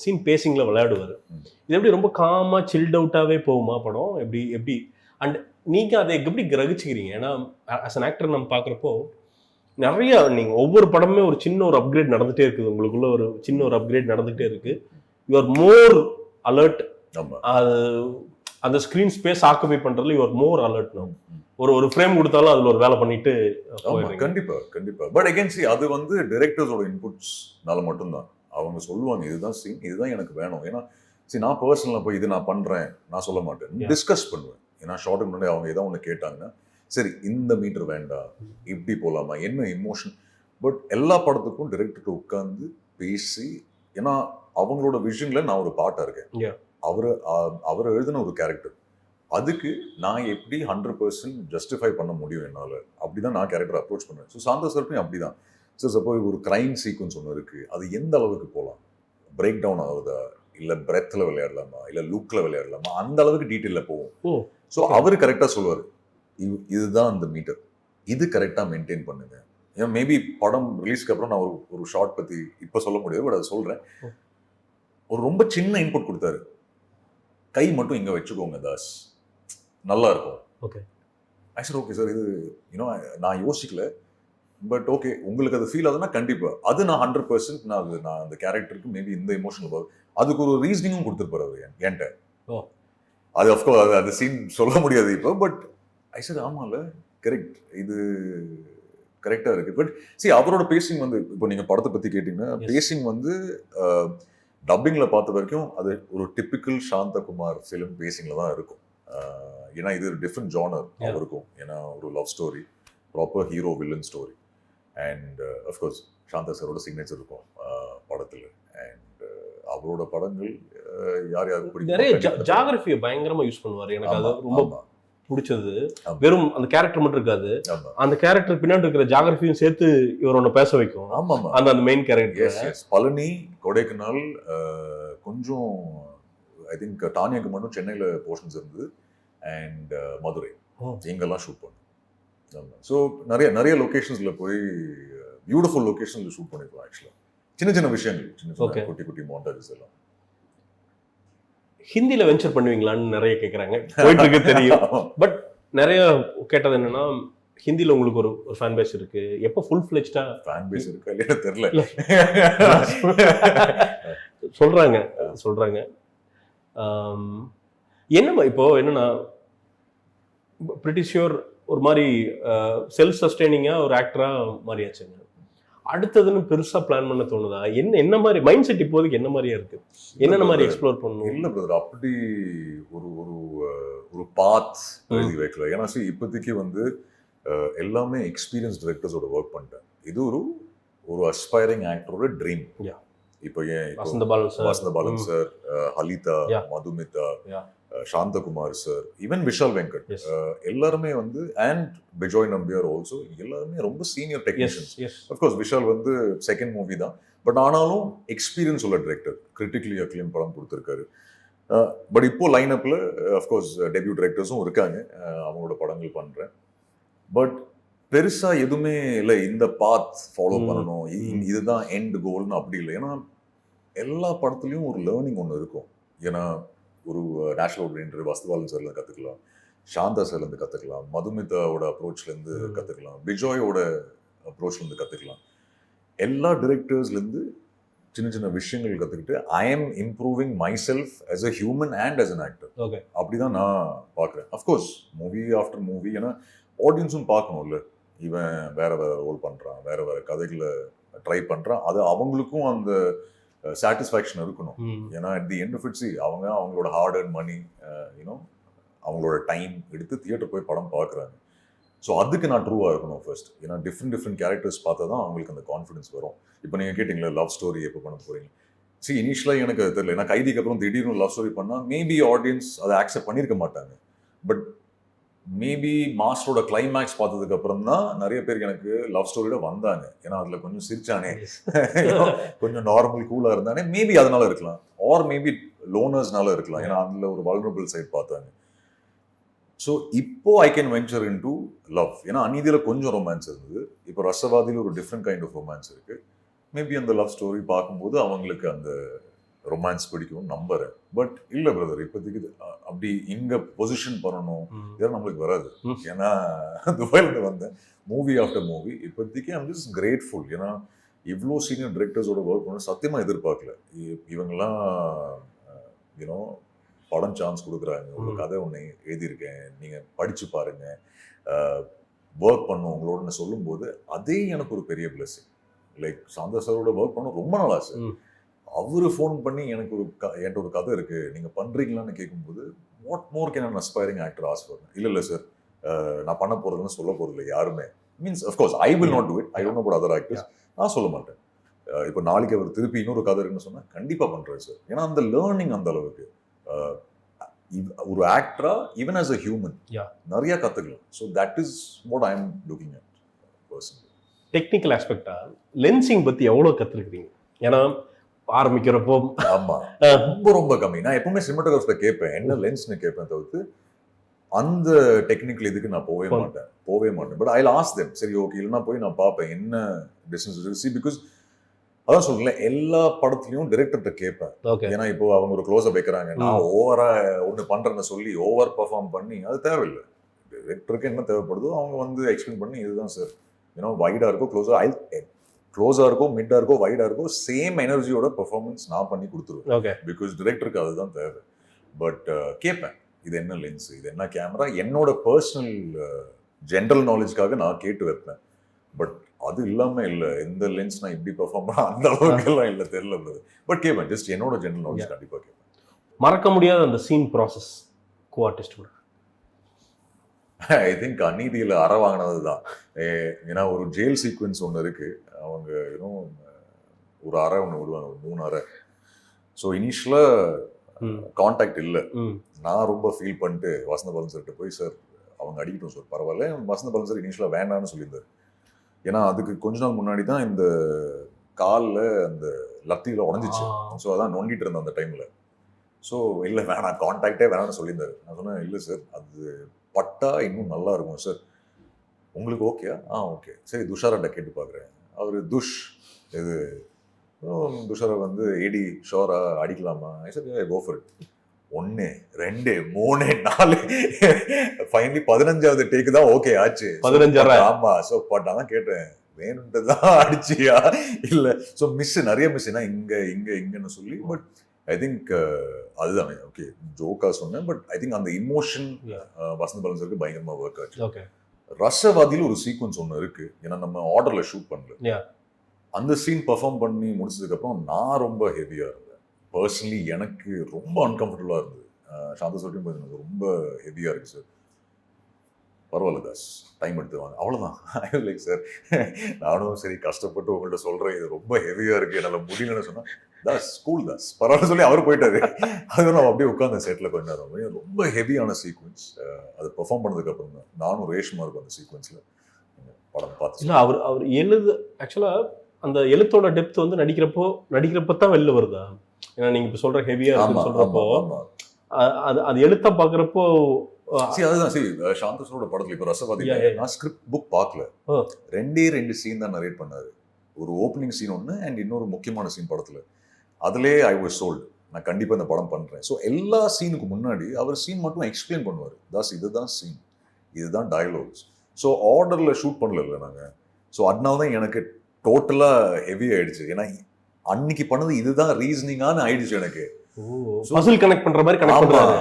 சீன் பேசிங்ல விளையாடுவார். இது எப்படி ரொம்ப காமா சில்ட் அவுட்டாவே போகுமா படம்? எப்படி அண்ட் நீங்க அதை எப்படி கிரகிச்சுக்கிறீங்க? ஏன்னா ஆஸ் அன் ஆக்டர் நம்ம பார்க்குறப்போ நிறைய நீங்க ஒவ்வொரு படமே ஒரு சின்ன ஒரு அப்கிரேட் நடந்துட்டே இருக்குது, உங்களுக்குள்ள ஒரு சின்ன ஒரு அப்கிரேட் நடந்துகிட்டே இருக்கு. You are more alert. அது அந்த ஸ்கிரீன் ஸ்பேஸ் ஆக்குபை பண்றதுல யூ ஆர் மோர் அலர்ட். ஒரு ஃப்ரேம் கொடுத்தாலும் அதுல ஒரு வேலை பண்ணிட்டு கண்டிப்பா. பட் அகைன் அது வந்து டைரக்டர்ஸோட இன்புட்ஸ்னால மட்டும்தான். அவங்க சொல்லுவாங்க இதுதான் சீன், இதுதான் எனக்கு வேணும். ஏன்னா நான் பர்சனலாக போய் இது நான் பண்றேன் நான் சொல்ல மாட்டேன், டிஸ்கஸ் பண்ணுவேன். ஏன்னா ஷார்ட்டுக்கு முன்னாடி அவங்க ஏதாவது ஒன்று கேட்டாங்கன்னா சரி இந்த மீட்டர் வேண்டாம், இப்படி போகலாமா, என்ன இமோஷன். பட் எல்லா படத்துக்கும் டைரக்டர்கிட்ட உட்காந்து பேசி, ஏன்னா அவங்களோட விஷன்ல நான் ஒரு பார்ட்டா இருக்கேன். அவர் எழுதின ஒரு கேரக்டர், அதுக்கு நான் எப்படி 100% ஜஸ்டிஃபை பண்ண முடியும் என்னால், அப்படிதான் நான் கேரக்டர் அப்ரோச் பண்ணுவேன். ஸோ சாந்தா சார்க்கும் அப்படிதான். ஸோ சப்போஸ் ஒரு கிரைம் சீக்வன்ஸ் ஒன்று இருக்கு, அது எந்த அளவுக்கு போகலாம், பிரேக் டவுன் ஆகுதா, இல்லை பிரெத்தில் விளையாடலாமா, இல்லை லுக்கில் விளையாடலாமா, அந்த அளவுக்கு டீட்டெயிலில் போகும். ஸோ அவர் கரெக்டாக சொல்லுவார், இதுதான் அந்த மீட்டர், இது கரெக்டாக மெயின்டைன் பண்ணுங்க. ஏன்னா மேபி படம் ரிலீஸ்க்கு அப்புறம் நான் ஒரு ஷார்ட் பற்றி இப்போ சொல்ல முடியாது, பட் அதை சொல்கிறேன். ஒரு ரொம்ப சின்ன இன்புட் கொடுத்தாரு, கை மட்டும் இங்கே வச்சுக்கோங்க தாஸ், நல்லா இருக்கும். ஓகே ஆக்சுவலி ஓகே சார், இது நான் யோசிக்கல, பட் ஓகே உங்களுக்கு அது ஃபீல் ஆகுதுன்னா கண்டிப்பாக அது நான் 100% நான் அந்த கேரக்டருக்கு மேபி இந்த இமோஷனல் அதுக்கு ஒரு ரீசனிங்கும் கொடுத்துருப்பாரு அவர் என்கிட்ட. அது அஃப்கோர்ஸ் அது சீன் சொல்ல முடியாது இப்போ, பட் ஐசர் ஆமாம்ல கரெக்ட், இது கரெக்டாக இருக்குது. பட் அவரோட பேசிங் வந்து இப்போ நீங்கள் படத்தை பற்றி கேட்டிங்கன்னா பேசிங் வந்து டப்பிங்கில் பார்த்த வரைக்கும் அது ஒரு டிப்பிக்கல் சாந்தகுமார் ஃபிலிம் பேசிங்கில் தான் இருக்கும். ஏன்னா இது ஒரு டிஃப்ரெண்ட் ஜானர் இருக்கும். ஏன்னா ஒரு love story, proper hero villain story, and of course Shantha சாரோட சிக்னேச்சர் இருக்கும் படத்தில். அண்ட் அவரோட படங்கள் யார் யாருக்கு பிடிக்கும், நிறைய ஜியோகிராஃபியை பயங்கரமா யூஸ் பண்ணுவார். எனக்கு அது ரொம்ப பிடிச்சது ஆமா. வெறும் அந்த கேரக்டர் மட்டும் இருக்காது, ஆமா அந்த கேரக்டர் பின்னாடி இருக்கிற ஜாகிரபியும் சேர்த்து இவர் ஒண்ணு பேச வைக்கும். ஆமா ஆமா அந்த main character. Yes yes Palani, Kodaikanal, கொஞ்சம் ஐ திங்க் டானியாக்கு மட்டும் சென்னையில போர்ஷன்ஸ் இருந்தது அண்ட் மதுரை எங்கெல்லாம் ஷூட் பண்ணோம். ஆமா ஸோ நிறைய நிறைய லொகேஷன்ஸ்ல போய் பியூட்டிஃபுல் லொகேஷன்ல ஷூட் பண்ணிருக்கோம். ஆக்சுவலா சின்ன சின்ன விஷயங்கள், சின்ன சின்ன குட்டி குட்டி மாண்டேஜஸ் எல்லாம். ஹிந்தில வெஞ்சர் பண்ணுவீங்களான்னு நிறைய கேக்குறாங்க, போயிட்டு இருக்கு தெரியும். பட் நிறைய கேட்டது என்னன்னா, ஹிந்தில உங்களுக்கு ஒரு ஃபேன் பேஸ் இருக்கு, எப்போ ஃபுல் ஃபிளெஜ்டா ஃபேன் பேஸ் இருக்கா இல்லையா தெரியல. சொல்றாங்க. என்ன இப்போ என்னன்னா, பிரிட்டி ஷியோர் ஒரு மாதிரி செல்ஃப் சஸ்டெய்னிங்கா ஒரு ஆக்டரா மாறியாச்சுங்க. அடுத்ததுன்னு பெருசா பிளான் பண்ண தோணுதா? என்ன மாதிரி மைண்ட் செட் இப்போதைக்கு என்ன மாதிரியா இருக்கு? என்னென்ன மாதிரி எக்ஸ்ப்ளோர் பண்ணணும்? இல்ல பிரதர், அப்படி ஒரு ஒரு ஒரு பாத் எழுதி வைக்கல. ஏன்னா இப்போதைக்கு வந்து எல்லாமே எக்ஸ்பீரியன்ஸ் டைரக்டர்ஸோட ஒர்க் பண்ணிட்டேன். இது ஒரு ஒரு அஸ்பைரிங் ஆக்டரோட ட்ரீம். இப்போ Vasantha Balan sir, Halitha, Madhumitha, Santhakumar sir, even Vishal Venkat, எல்லாருமே வந்து அண்ட் பிஜோய் நம்பியார் ஆல்சோ, எல்லாருமே ரொம்ப சீனியர் டெக்னீஷியன்ஸ். அஃப்கோர்ஸ் விஷால் வந்து செகண்ட் மூவி தான், பட் ஆனாலும் எக்ஸ்பீரியன்ஸ் உள்ள டிரெக்டர், கிரிட்டிக்கலி அக்ளைம் படம் கொடுத்துருக்காரு. பட் இப்போ லைன் அப்ல அஃப்கோர்ஸ் டெபியூ டிரெக்டர்ஸும் இருக்காங்க, அவங்களோட படங்கள் பண்றேன். பட் பெருசா எதுவுமே இல்லை இந்த பாத் ஃபாலோ பண்ணணும், இதுதான் எண்ட் கோல்னு அப்படி இல்லை. ஏன்னா எல்லா படத்துலையும் ஒரு லேர்னிங் ஒன்று இருக்கும். ஏன்னா ஒரு நேஷனல் அப்படின்ற வசந்தபாலன் சார்லேருந்து கற்றுக்கலாம், சாந்தா சார்லேருந்து கற்றுக்கலாம், மதுமிதாவோட அப்ரோச்லேருந்து கற்றுக்கலாம், பிஜோயோட அப்ரோச்லேருந்து கற்றுக்கலாம். எல்லா டிரெக்டர்ஸ்லேருந்து சின்ன சின்ன விஷயங்கள் கற்றுக்கிட்டு I am improving my self as a human and as an actor. அப்படிதான் நான் பார்க்குறேன். அஃப்கோர்ஸ் மூவி ஆஃப்டர் மூவி, ஏன்னா ஆடியன்ஸும் பார்க்கணும்ல, இவன் வேற வேற ரோல் பண்ணுறான், வேற வேற கதைகளை ட்ரை பண்ணுறான், அது அவங்களுக்கும் அந்த சாட்டிஸ்ஃபேக்ஷன் இருக்கணும். ஏன்னா at the end of it அவங்களோட ஹார்ட் அண்ட் மணி, யூனோ அவங்களோட டைம் எடுத்து தியேட்டர் போய் படம் பார்க்குறாங்க. ஸோ அதுக்கு நான் ட்ரூவாக இருக்கணும் ஃபர்ஸ்ட். ஏன்னா டிஃப்ரெண்ட் கேரக்டர்ஸ் பார்த்தா தான் அவங்களுக்கு அந்த கான்ஃபிடன்ஸ் வரும். இப்போ நீங்கள் கேட்டிங்களா லவ் ஸ்டோரி எப்போ பண்ண போகிறீங்க? இனிஷியலாக எனக்கு அது தெரியல. ஏன்னா கைதிக்கு அப்புறம் திடீர்னு லவ் ஸ்டோரி பண்ணால் மேபி ஆடியன்ஸ் அதை ஆக்செப்ட் பண்ணியிருக்க மாட்டாங்க. பட் மேபி மாஸ்டரோட கிளைமேக்ஸ் பார்த்ததுக்கு அப்புறம் தான் நிறைய பேர் எனக்கு லவ் ஸ்டோரியோட வந்தாங்க. ஏன்னா அதுல கொஞ்சம் சிரிச்சானே, கொஞ்சம் நார்மல் கூலா இருந்தானே, மேபி அதனால இருக்கலாம், ஆர் மேபி லோனர்ஸ்னால இருக்கலாம். ஏன்னா அதுல ஒரு வல்னரபிள் சைட் பார்த்தாங்க. ஸோ இப்போ I can venture in to love. ஏன்னா அநீதியில கொஞ்சம் ரொமான்ஸ் இருந்தது, இப்போ ரசவாதியில் ஒரு டிஃப்ரெண்ட் கைண்ட் ஆஃப் ரொமான்ஸ் இருக்கு. மேபி அந்த லவ் ஸ்டோரி பார்க்கும்போது அவங்களுக்கு அந்த ரொமான்ஸ் பிடிக்கும்னு நம்புறேன். பட் இல்ல பிரதர், இப்போதைக்கு அப்படி இங்க பொசிஷன் பண்ணணும் இதெல்லாம் நம்மளுக்கு வராது. ஏன்னா துபாயில வந்தேன் மூவி ஆஃப்டர் மூவி. இப்போதைக்கு ஐம் ஜஸ்ட் கிரேட்ஃபுல். ஏன்னா இவ்வளோ சீனியர் டிரெக்டர்ஸோட ஒர்க் பண்ண சத்தியமா எதிர்பார்க்கல. இவங்கெல்லாம் யூனோ படம் சான்ஸ் கொடுக்குறாங்க, ஒரு கதை ஒன்று எழுதியிருக்கேன், நீங்க படிச்சு பாருங்க, ஒர்க் பண்ணும் உங்களோட சொல்லும் போது அதே எனக்கு ஒரு பெரிய பிளஸிங். லைக் சாந்தா சாரோட ஒர்க் பண்ண ரொம்ப நாள் ஆசை. அவரு ஃபோன் பண்ணி எனக்கு என்கிட்ட ஒரு கதை இருக்கு, நீங்க பண்றீங்களான்னு கேட்கும்போது what more can an aspiring actor ask for? இல்ல சார், நான் பண்ண போறதுன்னு சொல்ல போறது இல்லை யாருமே. Means of course I will not to it, I don't know about other actors. நான் சொல்ல மாட்டேன். இப்போ நாளைக்கு அவர் திருப்பி இன்னொரு கதை இருக்குன்னு சொன்னா கண்டிப்பா பண்றேன் சார். ஏன்னா அந்த லேர்னிங் அந்த அளவுக்கு ஒரு ஆக்டரா ஈவன் ஆஸ் அ ஹியூமன் நிறைய கத்துக்கலாம். So that is what I am looking at personally. Technical ஆஸ்பெக்டா லென்சிங் பத்தி எவ்வளவு கத்துருக்கீங்க? ஏன்னா ஆரம்பிக்கிறப்போ ஆமா ரொம்ப ரொம்ப கம்மி. நான் எப்பவுமே சினிமாட்டோகிராஃபரை கேட்பேன், என்ன லென்ஸ்னு கேட்பேன் தவிர்த்து அந்த டெக்னிக்கல் இதுக்கு நான் போவே மாட்டேன். பட் ஐ ஆஸ்க் தெம், சரி ஓகே இல்லைன்னா போய் நான் பார்ப்பேன் என்ன டிஸ்டன்ஸ் இருக்கு. பிகாஸ் அதான் சொல்றேன், எல்லா படத்துலயும் டைரக்டர்கிட்ட கேட்பேன். ஏன்னா இப்போ அவங்க ஒரு க்ளோஸ் அப் வைக்கிறாங்க, நான் ஓவரா ஒன்று பண்றேன்னு சொல்லி ஓவர் பர்ஃபார்ம் பண்ணி அது தேவையில்லை. டைரக்டருக்கு என்ன தேவைப்படுதோ அவங்க வந்து எக்ஸ்பிளைன் பண்ணி இதுதான் சார், ஏன்னா வைடா இருக்கோ க்ளோஸா இருக்கோ மிட்டா இருக்கோ வைடா இருக்கோ சேம் எனர்ஜியோட பெர்ஃபார்மன்ஸ் நான் பண்ணி கொடுத்துருவேன். பிகாஸ் டைரக்டருக்கு அதுதான் தேவை. பட் கேட்பேன், இது என்ன லென்ஸ், இது என்ன கேமரா, என்னோட பர்சனல் ஜென்ரல் நாலேஜ்க்காக நான் கேட்டு வைப்பேன். பட் அது இல்லாம இல்ல எந்த லென்ஸ் நான் இப்படி பெர்ஃபார்ம் பண்ண அந்த அளவுக்கு எல்லாம் இல்ல, தெரியல. பட் கேட்பேன், ஜஸ்ட் என்னோட ஜென்ரல் நாலேஜ் கண்டிப்பா கேட்பேன். மறக்க முடியாத அந்த சீன் ப்ராசஸ் கோ ஆர்டிஸ்டோட ஐ திங்க் அநீதியில அற வாங்கினது தான். ஏன்னா ஒரு ஜெயில் சீக்வன்ஸ் ஒன்று இருக்கு, அவங்க இன்னும் ஒரு அறை ஒன்று விடுவாங்க, 3 அறை. ஸோ இனிஷியலா கான்டாக்ட் இல்லை. நான் ரொம்ப ஃபீல் பண்ணிட்டு வசந்தபாலன் சார்கிட்ட போய், சார் அவங்க அடிக்கட்டும் சார் பரவாயில்ல. வசந்த பாலன் சார் இனிஷியலாக வேண்டாம்னு சொல்லியிருந்தாரு. ஏன்னா அதுக்கு கொஞ்ச நாள் முன்னாடி தான் இந்த காலில் அந்த லத்தியில் உடஞ்சிச்சு. ஸோ அதான் நோண்டிட்டு இருந்தேன் அந்த டைமில். ஸோ இல்லை வேணாம், கான்டாக்டே வேணாம்னு சொல்லியிருந்தாரு. நான் சொன்னேன் இல்லை சார், அது பட்டா இன்னும் நல்லா இருக்கும் சார், உங்களுக்கு ஓகேயா? ஓகே, சரி துஷாராட்ட கேட்டு பார்க்குறேன். அவர் இது துஷாரா வந்து ஏடி ஷோரா அடிக்கலாமா? Sir go for it. 1 2 3 4 finally 15வது டேக்கு தான் ஓகே ஆச்சு. 15. ஆமா. ஸோ பட் அதான் கேட்டேன், வேணுன்ட்டு தான் அடிச்சியா இல்லை? ஸோ நிறைய மிஸ்னா இங்கன்னு சொல்லி. பட் ஐ திங்க் அதுதான் ஓகே ஜோக்கா சொன்னேன். பட் ஐ திங்க் அந்த இமோஷன் வசந்த பாலன் சாருக்கு பயங்கரமா ஒர்க் ஆச்சு. ரசவாதியில் ஒரு சீக்வன்ஸ் ஒன்று இருக்கு, ஏன்னா நம்ம ஆர்டர்ல ஷூட் பண்ணல. அந்த சீன் பெர்ஃபார்ம் பண்ணி முடிச்சதுக்கு அப்புறம் நான் ரொம்ப ஹெவியா இருந்தேன். பர்சனலி எனக்கு ரொம்ப அன்கம்ஃபர்டபுளா இருந்தது. சாந்தா சொல்லிட்டு எனக்கு ரொம்ப ஹெவியா இருக்கு சார், பரவாயில்ல தாஸ் டைம் எடுத்துவாங்க அவ்வளோதான். ஐ லைக் சார், நானும் சரி கஷ்டப்பட்டு உங்கள்கிட்ட சொல்கிறேன் இது ரொம்ப ஹெவியாக இருக்குது என்னால் முடியலன்னு சொன்னால், தாஸ் ஸ்கூல் தாஸ் பரவாயில்ல சொல்லி அவர் போயிட்டாரு. அதுக்கு நான் அப்படியே உட்காந்து செட்டில் கொஞ்ச நேரம். ரொம்ப ஹெவியான சீக்வன்ஸ். அது பெர்ஃபார்ம் பண்ணதுக்கப்புறம் தான் நானும் ரேஷ்மா இருக்கும் அந்த சீக்வன்ஸில் படம் பார்த்து. இல்லை அவர் ஆக்சுவலாக அந்த எழுத்தோட டெப்த் வந்து நடிக்கிறப்ப தான் வெளில வருதா? ஏன்னா நீங்கள் இப்போ சொல்கிற ஹெவியாக இருக்குன்னு சொல்கிறப்போ அது எழுத்த பார்க்குறப்போ அதுதான். சரி, சாந்தா சாரோட படத்துல இப்போ ரசவாதி நான் ஸ்கிரிப்ட் புக் பார்க்கல. 2 சீன் தான் நரேட் பண்ணாரு. ஒரு ஓப்பனிங் சீன் ஒன்று அண்ட் இன்னொரு முக்கியமான சீன் படத்துல. அதுலேயே ஐ வாஸ் சோல்டு, நான் கண்டிப்பா இந்த படம் பண்றேன். ஸோ எல்லா சீனுக்கு முன்னாடி அவர் சீன் மட்டும் எக்ஸ்பிளைன் பண்ணுவார். தாஸ் இதுதான் சீன், இதுதான் டயலாக்ஸ். ஸோ ஆர்டர்ல ஷூட் பண்ணல நாங்க. ஸோ அதனால தான் எனக்கு டோட்டலா ஹெவி ஆயிடுச்சு. ஏன்னா அன்னைக்கு பண்ணது இதுதான் ரீசனிங்கான ஆயிடுச்சு எனக்கு. கனெக்ட் பண்ற மாதிரி கனெக்ட் பண்றாரு.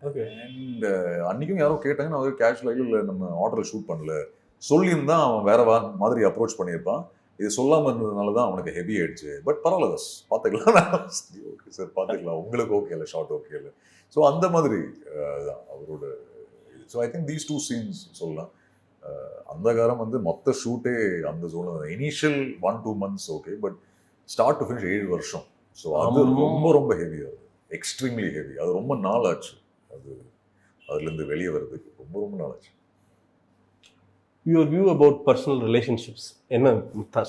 ஓகே. அண்ட் அன்னைக்கும் யாரோ கேட்டாங்க, நான் கேஷுவலாக இல்லை நம்ம ஆர்டர் ஷூட் பண்ணல, சொல்லியிருந்தா அவன் வேற மாதிரி அப்ரோச் பண்ணியிருப்பான். இது சொல்லாமல் இருந்ததுனால தான் அவனுக்கு ஹெவி ஆயிடுச்சு. பட் பரவாயில்ல தாஸ் பார்த்துக்கலாம். ஓகே சார் பார்த்துக்கலாம், உங்களுக்கு ஓகே இல்லை, ஷார்ட் ஓகே இல்லை. ஸோ அந்த மாதிரி தான் அவரோட. So I think these 2 scenes சொல்லலாம். அந்த காலம் வந்து மொத்த ஷூட்டே அந்த zone. Initial 1-2 months okay, but start to finish 7 வருஷம். ஸோ அது ரொம்ப ரொம்ப ஹெவியாக, எக்ஸ்ட்ரீம்லி ஹெவி. அது ரொம்ப நாள் ஆச்சு, அதுலேருந்து வெளியே வர்றதுக்கு ரொம்ப ரொம்ப நாள் ஆச்சு. Your view about personal relationships என்ன?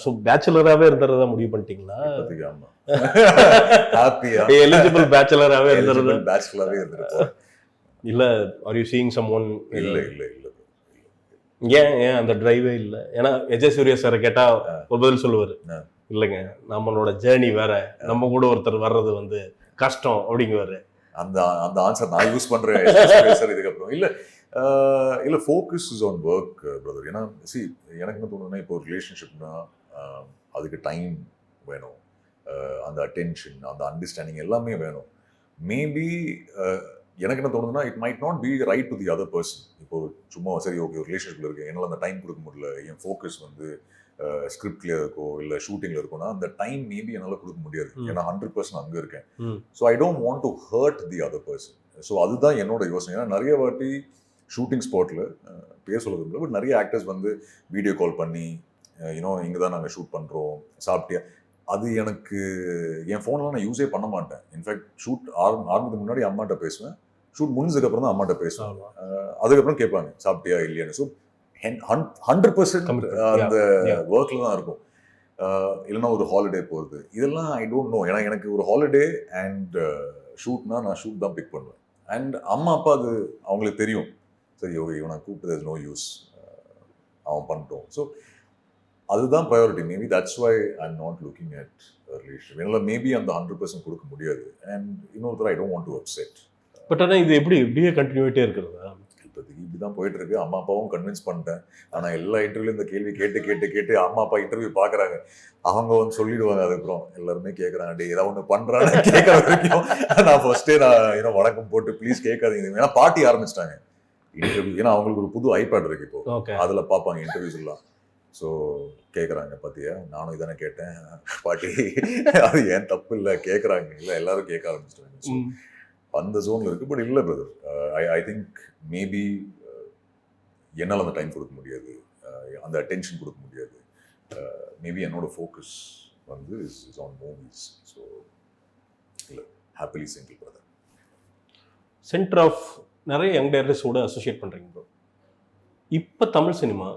ஸோ பேச்சுலராகவே இருந்துறதா முடிவு பண்ணிட்டீங்களா? ஆமாம், ஹாப்பியா எலிஜிபிள் பேச்சுலராகவே இருந்துறது? பேச்சுலராகவே இருந்துருப்போம். இல்லை are you seeing someone? இல்லை இல்லை இல்லை. ஏன் அந்த டிரைவே இல்லை? ஏன்னா எஜே சூர்யா சாரை கேட்டால் ஒரு பதில் சொல்லுவார், இல்லைங்க நம்மளோட ஜேர்னி வேற, நம்ம கூட ஒருத்தர் வர்றது வந்து கஷ்டம் அப்படிங்குவாரு. அந்த ஆன்சர் நான் யூஸ் பண்றேன் சார் இதுக்கப்புறம். இல்லை focus is on work brother. ஏன்னா எனக்கு என்ன தோணுதுன்னா, இப்போ ஒரு ரிலேஷன்ஷிப்னா அதுக்கு டைம் வேணும், அந்த அட்டென்ஷன், அந்த அண்டர்ஸ்டாண்டிங் எல்லாமே வேணும். மேபி எனக்கு என்ன தோணுதுன்னா, it might not be right to the other person. இப்போ சும்மா சரி ஓகே ஒரு ரிலேஷன்ஷிப்ல இருக்கு, என்னால் அந்த டைம் கொடுக்க முடியல, என் ஃபோக்கஸ் வந்து ஸ்கிரிப்ட்ல இருக்கோ இல்லை ஷூட்டிங்ல இருக்கோன்னா அந்த டைம் மேபி என்னால் கொடுக்க முடியாது. ஏன்னா 100% அங்கே இருக்கேன். So I don't want to hurt the other person. So அதுதான் என்னோட யோசனை. ஏன்னா நிறைய வாட்டி ஷூட்டிங் ஸ்பாட்டில் பேர் சொல்ல விரும்பல, பட் நிறைய ஆக்டர்ஸ் வந்து வீடியோ கால் பண்ணி இங்கே தான் நாங்கள் ஷூட் பண்ணுறோம், சாப்பிட்டியா, அது எனக்கு என் ஃபோன்லாம் நான் யூஸே பண்ண மாட்டேன். இன்ஃபேக்ட் ஷூட் ஆரம்பத்துக்கு முன்னாடி அம்மாட்ட பேசுவேன், ஷூட் முடிஞ்சதுக்கப்புறம் தான் அம்மாட்ட பேசுவேன். அதுக்கப்புறம் கேட்பாங்க சாப்பிட்டியா இல்லையான்னு. ஸோ 100% அந்த ஒர்க்ல தான் இருக்கும். இல்லைன்னா ஒரு ஹாலிடே போகிறது, இதெல்லாம் ஐ டோன்ட் நோ. ஏன்னா எனக்கு ஒரு ஹாலிடே அண்ட் ஷூட்னா நான் ஷூட் தான் பிக் பண்ணுவேன். அண்ட் அம்மா அப்பா அது அவங்களுக்கு தெரியும், சரி ஓகே இவனை கூப்பிட்டு நோ யூஸ், அவன் பண்ணிட்டோம். ஸோ அதுதான் priority. Maybe that's why I am not looking at relationship. என்னால் மேபி அந்த 100% கொடுக்க முடியாது. அண்ட் இன்னொருத்தர் I don't want to upset. But ஆனால் இது இப்படியே கண்டினியூட்டே இருக்கிறதா? இப்போதைக்கு இப்படி தான் போயிட்டு இருக்கு. அம்மா அப்பாவும் கன்வின்ஸ் பண்ணிட்டேன். ஆனால் எல்லா இன்டர்வியூலையும் இந்த கேள்வி கேட்டு அம்மா அப்பா இன்டர்வியூ பார்க்குறாங்க, அவங்க வந்து சொல்லிடுவாங்க. அதுக்கப்புறம் எல்லாருமே கேட்குறாங்க, டே ஏதாவது ஒன்று பண்ணுறான்னு கேட்குற வரைக்கும் நான் ஃபர்ஸ்டே நான் வணக்கம் போட்டு ப்ளீஸ் கேட்காதீங்க. ஏன்னா பாட்டி ஆரம்பிச்சிட்டாங்க இன்டர்வியூ. ஏன்னா அவங்களுக்கு ஒரு புது ஐபேட் இருக்கு இப்போ, அதில் பார்ப்பாங்க இன்டர்வியூஸ் எல்லாம். ஸோ கேட்குறாங்க, பார்த்தியா நானும் இதானே கேட்டேன் பாட்டி, அது ஏன் தப்பு இல்லை, கேட்குறாங்க, இல்லை எல்லாரும் கேட்க ஆரம்பிச்சிட்டாங்க. அந்த ஜோனில் இருக்குது. பட் இல்லை பிரதர், ஐ திங்க் மேபி என்னால் அந்த டைம் கொடுக்க முடியாது, அந்த அட்டென்ஷன் கொடுக்க முடியாது. மேபி என்னோட ஃபோக்கஸ் வந்து இஸ் ஆன் மூவிஸ். ஸோ இல்லை, happily single brother. Centre of நிறைய யங் டைரக்டர்ஸோட அசோசியேட் பண்ணுறீங்க ப்ரோ. இப்போ தமிழ் சினிமா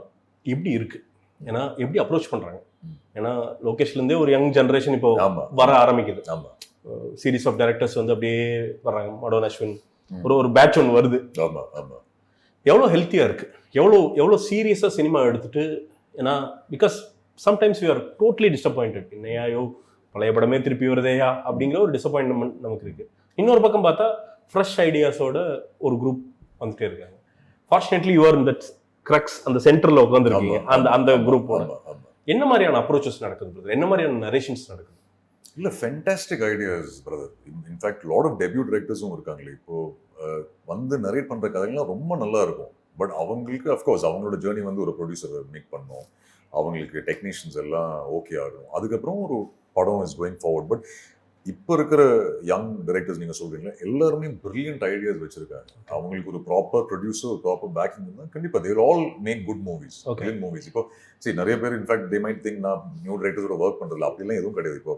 எப்படி இருக்கு, ஏன்னா எப்படி அப்ரோச் பண்ணுறாங்க? ஏன்னா லோகேஷ்லேருந்தே ஒரு யங் ஜென்ரேஷன் இப்போ வர ஆரம்பிக்குது. ஆமாம், சீரீஸ் ஆஃப் டைரக்டர்ஸ் வந்து அப்படியே வர்றாங்க. மடோன் அஸ்வின் ஒரு பேட்ச் ஒன்று வருது. ஆமாம், ஆமாம். எவ்வளோ ஹெல்த்தியாக இருக்குது, எவ்வளோ சீரியஸாக சினிமா எடுத்துகிட்டு. ஏன்னா because sometimes you are totally disappointed. என்னையாயோ பழைய படமே திருப்பி வருதேயா அப்படிங்கிற ஒரு டிசப்பாயின்மெண்ட் நமக்கு இருக்குது. இன்னொரு பக்கம் பார்த்தா ஃப்ரெஷ் ஐடியாஸோட ஒரு குரூப் வந்துட்டே இருக்காங்க. Fortunately you are in that crux, அந்த சென்டரில் உட்காந்துருக்கீங்க அந்த குரூப்போட. என்ன மாதிரியான அப்ரோச்சஸ் நடக்குது பிரதர்? என்ன மாதிரியான நரேஷன்ஸ் நடக்குது? இல்லை, fantastic ideas brother. In fact lot of debut டைரக்டர்ஸும் இருக்காங்களே இப்போ. வந்து நரேட் பண்ணுற கதைகள்லாம் ரொம்ப நல்லா இருக்கும். பட் அவங்களுக்கு அஃப்கோர்ஸ் அவங்களோட ஜேர்னி வந்து ஒரு ப்ரொடியூசரை மேக் பண்ணணும், அவங்களுக்கு டெக்னீஷியன்ஸ் எல்லாம் ஓகே ஆகணும், அதுக்கப்புறம் ஒரு படம் இஸ் கோயிங் ஃபார்வர்ட். பட் இப்போ இருக்கிற யங் டைரக்டர்ஸ் நீங்கள் சொல்கிறீங்களா, எல்லாருமே பிரில்லியன்ட் ஐடியாஸ் வச்சுருக்காங்க. அவங்களுக்கு ஒரு ப்ராப்பர் ப்ரொடியூசர், ஒரு ப்ராப்பர் பேக்கிங் இருந்தால் கண்டிப்பாக there all make good movies, brilliant movies. இப்போ சரி, நிறைய பேர் இன்ஃபேக்ட் தே மைட் திங்க் நான் நியூ டைரக்டர்ஸோட ஒர்க் பண்ணுறதில்ல, அப்படிலாம் எதுவும் கிடையாது. இப்போ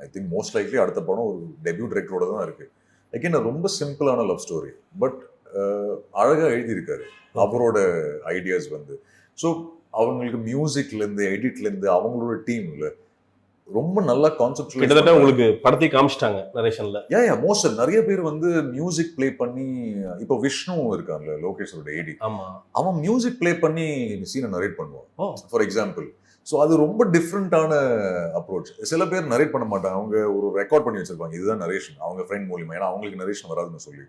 ஐ திங்க் மோஸ்ட் லைக்லி அடுத்த படம் ஒரு டெபியூ டைரக்டரோட தான் இருக்குது. அகெயின் ரொம்ப சிம்பிளான லவ் ஸ்டோரி, பட் அழகாக எழுதியிருக்காரு அவரோட ஐடியாஸ் வந்து. ஸோ அவங்களுக்கு மியூசிக்லேருந்து எடிட்லேருந்து அவங்களோட டீம்ல ரொம்ப நல்லா கான்செப்ட். கிட்டத்தட்ட உங்களுக்கு படத்தை காமிச்சிட்டாங்க நரேஷன்ல. ஏன் மோஸ்ட் நிறைய பேர் வந்து மியூசிக் ப்ளே பண்ணி, இப்போ விஷ்ணு இருக்காங்க லோகேஷோட ஏடி, அவன் மியூசிக் ப்ளே பண்ணி சீனை நரேட் பண்ணுவான் ஃபார் எக்ஸாம்பிள். ஸோ அது ரொம்ப டிஃப்ரெண்டான அப்ரோச். சில பேர் நரேட் பண்ண மாட்டாங்க, அவங்க ஒரு ரெக்கார்ட் பண்ணி வச்சிருப்பாங்க, இதுதான் நரேஷன், அவங்க ஃப்ரெண்ட் மூலியமா, ஏன்னா அவங்களுக்கு நரேஷன் வராதுன்னு சொல்லி.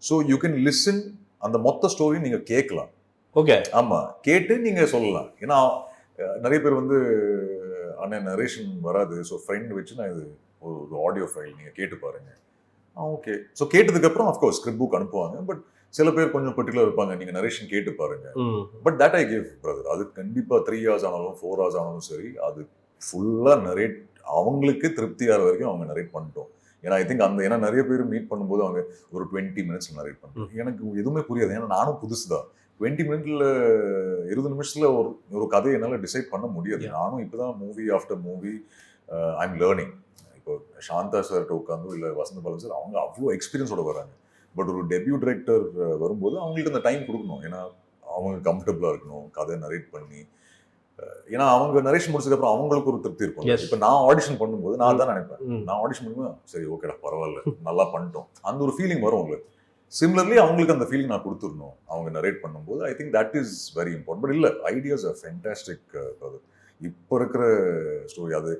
ஸோ யூ கேன் லிசன், அந்த மொத்த ஸ்டோரி நீங்க கேட்கலாம். ஓகே, ஆமா, கேட்டு நீங்க சொல்லலாம். ஏன்னா நிறைய பேர் வந்து அண்ணன் நரேஷன் வராது, ஸோ ஃப்ரெண்ட் வச்சு நான் இது ஒரு ஆடியோ ஃபைல் நீங்கள் கேட்டு பாருங்க. ஓகே. ஸோ கேட்டதுக்கப்புறம் அஃப்கோர்ஸ் ஸ்கிரிப்ட் புக் அனுப்புவாங்க. பட் சில பேர் கொஞ்சம் பர்டிகுலர் இருப்பாங்க, நீங்கள் நரேஷன் கேட்டு பாருங்க. But that I give brother. அது கண்டிப்பாக 3 hours ஆனாலும் 4 hours ஆனாலும் சரி, அது ஃபுல்லாக நரேட் அவங்களுக்கு திருப்தியாகிற வரைக்கும் அவங்க நரேட் பண்ணிட்டோம். ஏன்னா ஐ திங்க் ஏன்னா நிறைய பேர் மீட் பண்ணும்போது அவங்க ஒரு 20 minutes நரேட் பண்ணுறோம். எனக்கு எதுவுமே புரியாது, ஏன்னா நானும் புதுசு தான். 20 minutes 20 நிமிஷத்தில் ஒரு கதையை என்னால் டிசைட் பண்ண முடியாது. நானும் இப்போ தான் movie after movie I am learning. இப்போ சாந்தா சார்கிட்ட உட்காந்து இல்லை வசந்த பாலன் சார், அவங்க அவ்வளோ எக்ஸ்பீரியன்ஸோட வராங்க. பட் ஒரு டெபியூ டைரக்டர் வரும்போது அவங்களுக்கு அந்த டைம் கொடுக்கணும், ஏன்னா அவங்க கம்ஃபர்டபுளாக இருக்கணும் கதை நரேட் பண்ணி. ஏன்னா அவங்க நரேஷன் முடிச்சதுக்கப்புறம் அவங்களுக்கு ஒரு திருப்தி இருக்கும். இப்போ நான் ஆடிஷன் பண்ணும்போது நான் தான் நினைப்பேன், நான் ஆடிஷன் பண்ணும்போது சரி ஓகேடா பரவாயில்ல நல்லா பண்ணிட்டோம், அந்த ஒரு ஃபீலிங் வரும் உங்களுக்கு. சிமிலர்லி அவங்களுக்கு அந்த ஃபீலிங் நான் கொடுத்துடணும் அவங்க நரேட் பண்ணும்போது. ஐ think that is very important. But இல்லை, ஐடியாஸ் ஆர் ஃபென்டாஸ்டிக். இப்போ இருக்கிற ஸ்டோரி அது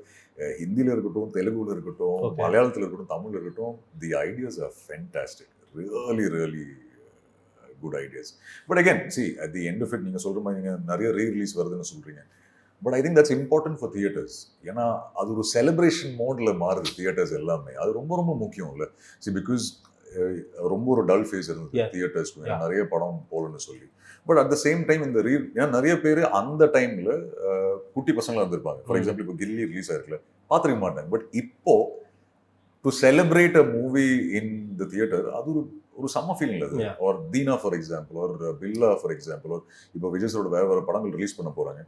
ஹிந்தியில் இருக்கட்டும், தெலுங்குல இருக்கட்டும், மலையாளத்தில் இருக்கட்டும், தமிழில் இருக்கட்டும், the ideas are fantastic. Really really good ideas. But again see at the end of it நீங்கள் சொல்கிற மாதிரி நீங்கள் நிறைய ரீ-ரிலீஸ் வருதுன்னு சொல்கிறீங்க. But I think that's important for theatres. ஏன்னா அது ஒரு செலிப்ரேஷன் மோடில் மாறுது தியேட்டர்ஸ் எல்லாமே. அது ரொம்ப ரொம்ப முக்கியம் இல்லை. சி பிகாஸ் ரொம்ப ஒரு டல் ஃபேஸ் இருந்தது தியேட்டர்ஸ்க்கு, நிறைய படம் போகலன்னு சொல்லி. But at the same time இந்த ஏன்னா நிறைய பேர் அந்த டைமில் குட்டி பசங்களாக இருந்திருப்பாங்க. ஃபார் எக்ஸாம்பிள் இப்போ கில்லி ரிலீஸ் ஆயிருக்குல, பார்த்துருக்க மாட்டாங்க. பட் இப்போ to celebrate a movie in the theatre, அது ஒரு செம்ம ஃபீலிங் அது. ஒரு தீனா ஃபார் எக்ஸாம்பிள், ஒரு பில்லா ஃபார் எக்ஸாம்பிள், இப்போ விஜய் சாரோட வேறு படங்கள் ரிலீஸ் பண்ண போகிறாங்க.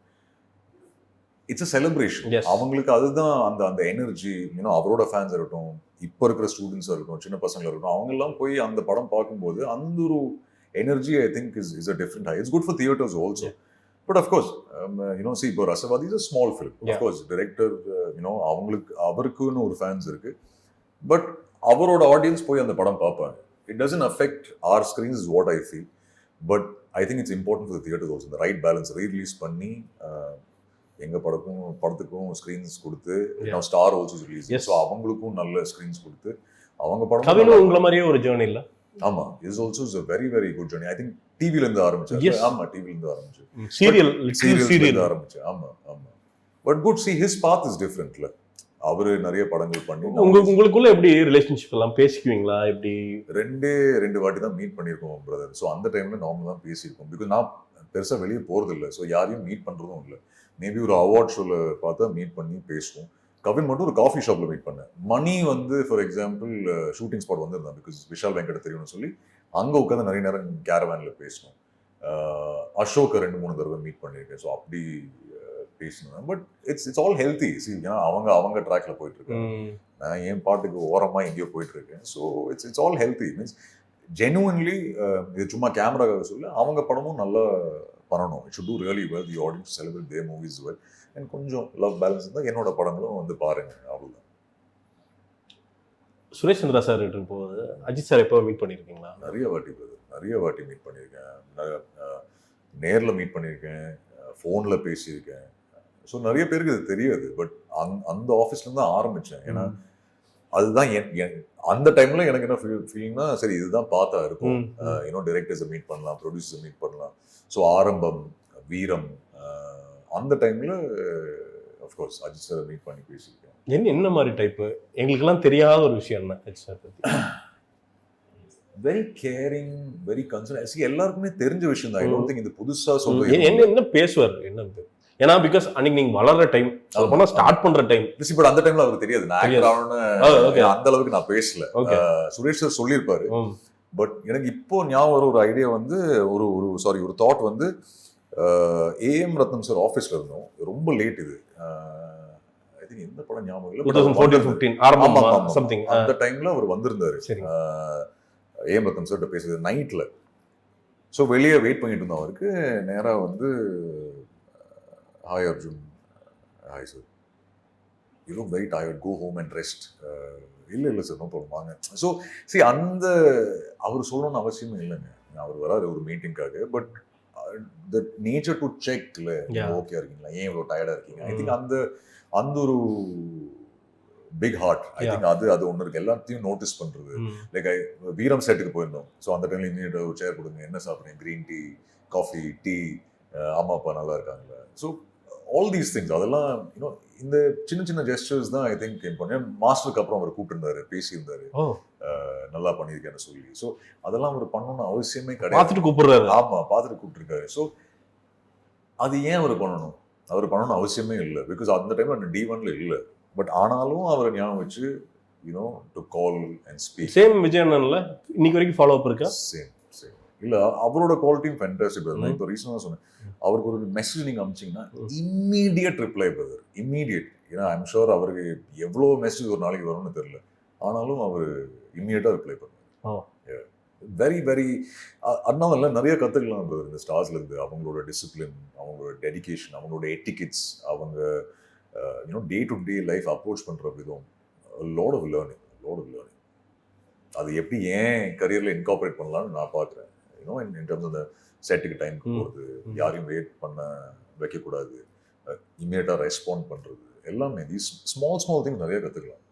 It's a celebration. அவங்களுக்கு அதுதான் அந்த எனர்ஜி. இன்னும் அவரோட ஃபேன்ஸ் இருக்கட்டும், இப்போ இருக்கிற ஸ்டூடெண்ட்ஸாக இருக்கட்டும், சின்ன பசங்க இருக்கட்டும், அவங்கெல்லாம் போய் அந்த படம் பார்க்கும்போது அந்த ஒரு energy I think is a different high. It's good for theatres also. But of course see இப்போ Rasavathi is a small film. Of course director அவருக்குன்னு ஒரு ஃபேன்ஸ் இருக்கு. பட் அவரோட ஆடியன்ஸ் போய் அந்த படம் பார்ப்பாங்க. It doesn't affect our screens is what I feel. But I think it's important for theatres also. இந்த ரைட் பேலன்ஸ் ரீ-ரிலீஸ் பண்ணி எங்கள் படத்துக்கும் ஸ்க்ரீன்ஸ் கொடுத்து, ஸ்டார் ஆல்சோ ரிலீஸ், ஸோ அவங்களுக்கும் நல்ல ஸ்க்ரீன்ஸ் கொடுத்து அவங்க படம் உங்களை மாதிரியே ஒரு ஜேர்னி இல்லை. ஆமா, is also is a very very good journey. I think டிவில இருந்து ஆரம்பிச்சாரு. ஆமா, டிவில இருந்து ஆரம்பிச்சு சீரியல் ஆரம்பிச்சு. ஆமா ஆமா. But good see his path is different. அவரு நிறைய படங்கள் பண்ணி உங்களுக்குள்ள எப்படி ரிலேஷன்ஷிப் எல்லாம் பேசிக்குவீங்களா? எப்படி ரெண்டு வாட்டி தான் மீட் பண்ணியிருக்கோம் பிரதர். ஸோ அந்த டைம்ல நார்மல் தான் பேசியிருக்கோம். பிகாஸ் நான் பெருசா வெளியே போறது இல்லை, ஸோ யாரையும் மீட் பண்றதும் இல்லை. மேபி ஒரு அவார்ட் ஷோல பார்த்தா மீட் பண்ணி பேசுவோம். கவின் மட்டும் ஒரு காஃபி ஷாப்ல மீட் பண்ணேன். மணி வந்து ஃபார் எக்ஸாம்பிள் ஷூட்டிங் ஸ்பாட் வந்திருந்தான், பிகாஸ் விஷால் வெங்கட தெரியும்னு சொல்லி அங்கே உட்காந்து நிறைய நேரம் கேரவேன்ல பேசணும். அசோக் 2-3 தடவை மீட் பண்ணியிருக்கேன். ஸோ அப்படி பேசணும். But it's all healthy. ஏன்னா அவங்க ட்ராக்ல போயிட்டு இருக்காங்க, நான் என் பாட்டுக்கு ஓரமா எங்கேயோ போயிட்டு இருக்கேன். So it's all healthy. Means genuinely இது சும்மா கேமராக்காக சொல்ல, அவங்க படமும் நல்லா பண்ணணும். It should do really well, the audience celebrate their movies well. And கொஞ்சம் லவ் பேலன்ஸ் இருந்தால் என்னோட படங்களும் வந்து பாருங்க, அவ்வளோதான். சுரேஷ் சந்திரா சார் போது அஜித் சார் எப்போ மீட் பண்ணியிருக்கீங்களா? நிறைய வாட்டி மீட் பண்ணியிருக்கேன், நேரில் மீட் பண்ணியிருக்கேன், ஃபோனில் பேசியிருக்கேன். ஸோ நிறைய பேருக்கு இது தெரியாது. பட் அந்த ஆஃபீஸ்லேருந்து தான் ஆரம்பித்தேன். ஏன்னா அதுதான் அந்த டைமில் எனக்கு என்ன ஃபீலிங்னா, சரி இதுதான் பார்த்தா இருக்கும், இன்னும் டைரக்டர்ஸை மீட் பண்ணலாம், ப்ரொடியூசர்ஸை மீட் பண்ணலாம். ஸோ ஆரம்பம், வீரம், அந்த டைமில் அஃப்கோர்ஸ் அஜித் சாரை மீட் பண்ணி பேசியிருக்கேன். என்ன மாதிரி டைப்பு? எங்களுக்கெல்லாம் தெரியாத ஒரு விஷயம் என்ன அஜித் சார் பற்றி? Very carrying, very concern. எல்லாருக்குமே தெரிஞ்ச விஷயம் தான். ஐ டோன்ட் திங்க் இது புதுசாக சொல்றது. என்ன பேசுவார்? என்ன? ஏன்னா பிகாஸ் அன்னைக்கு நீங்க வளர்ற டைம், ஸ்டார்ட் பண்ற டைம். பட் அந்த டைம்ல அவருக்கு தெரியாது நான் ஆக்டர் ஆகணும்னு. அந்த அளவுக்கு நான் பேசல. சுரேஷ் சார் சொல்லியிருப்பாரு. பட் எனக்கு இப்போ ஞாபகம் வர ஒரு ஐடியா வந்து ஒரு தாட் வந்து, ஏஎம் ரத்னம் சார் ஆஃபீஸ்ல இருந்தோம். ரொம்ப லேட் இது. ஐ திங்க் எந்த படம் ஞாபகம் இல்லை. 2014-15 ஆரம்பம் சம்திங். அந்த டைம்ல அவர் வந்திருந்தாரு. ஏஎம் ரத்னம் சார்கிட்ட பேசுறது நைட்ல. ஸோ வெளியே வெயிட் பண்ணிட்டு இருந்தோம். அவருக்கு நேராக வந்து, hi Arjun, hi sir, you look very tired, go home and rest. இல்லை சார், நோ ப்ராப்ளம், வாங்க. ஸோ அந்த அவர் சொல்லணும்னு அவசியமே இல்லைங்க. அவர் வராரு ஒரு மீட்டிங்காக. But the nature to check, இல்லை ஓகே இருக்கீங்களா, ஏன் இவ்வளோ டயர்டாக இருக்கீங்க. ஐ திங்க் அந்த ஒரு பிக் ஹார்ட், ஐ திங்க் அது ஒன்று இருக்கு. எல்லாத்தையும் நோட்டீஸ் பண்ணுறது. லைக் வீரம் செட்டுக்கு போயிருந்தோம். ஸோ அந்த டைம்ல இமீடியட்டாக ஒரு சேர் கொடுங்க, என்ன சாப்பிட்றீங்க, க்ரீன் டீ, காஃபி, டீ, அம்மா அப்பா நல்லா இருக்காங்களா. ஸோ ஆல் தீஸ் திங்ஸ், அதெல்லாம் இன்னும் இந்த சின்ன சின்ன ஜெஸ்டர்ஸ் தான் ஐ திங்க் கேம் பண்ணேன். மாஸ்டருக்கு அப்புறம் அவர் கூப்பிட்டுருந்தாரு, பேசியிருந்தாரு, நல்லா பண்ணியிருக்கேன்னு சொல்லி. ஸோ அதெல்லாம் அவர் பண்ணணும்னு அவசியமே கிடையாது. பார்த்துட்டு கூப்பிடுறாரு. ஆமாம், பார்த்துட்டு கூப்பிட்டுருக்காரு. ஸோ அது ஏன் அவர் பண்ணணும்? அவர் பண்ணணும்னு அவசியமே இல்லை. பிகாஸ் அந்த டைம்ல அந்த D1ல இல்லை. பட் ஆனாலும் அவரை ஞாபகம் வச்சு, you know, to call and speak. Same Vijay அண்ணன்ல இன்னைக்கு வரைக்கும் ஃபாலோ அப் இருக்கா? சேம். இல்லை, அவரோட குவாலிட்டியும் ஃபேன்டாஸ்டிக் பிரதர். நான் இப்போ ரீசனாக சொன்னேன், அவருக்கு ஒரு மெசேஜ் நீங்கள் அனுப்பிச்சிங்கன்னா இம்மீடியட் ரிப்ளை பிரதர், இம்மீடியட். ஏன்னா ஐம் ஷோர் அவருக்கு எவ்வளோ மெசேஜ் ஒரு நாளைக்கு வரும்னு தெரியல, ஆனாலும் அவர் இம்மீடியட்டாக ரிப்ளை பண்ணுவார். வெரி வெரி அண்ணாவில் நிறைய கற்றுக்கலாம் பிரதர் இந்த ஸ்டார்ஸ்லேருந்து. அவங்களோட டிசிப்ளின், அவங்களோட டெடிகேஷன், அவங்களோட எட்டிகெட்ஸ், அவங்க you know day to day life approach பண்ணுற விதம், லாட் ஆஃப் லேர்னிங். அது எப்படி ஏன் கரியரில் இன்கார்பரேட் பண்ணலான்னு நான் பார்க்குறேன். யூனோ இன் டர்ம்ஸ் அந்த செட்டுக்கு டைமுக்கு போகிறது, யாரையும் வெயிட் பண்ண வைக்கக்கூடாது, இமீடியட்டாக ரெஸ்பாண்ட் பண்ணுறது, எல்லாமே தீஸ் ஸ்மால் திங்ஸ் நிறைய கற்றுக்கலாம்.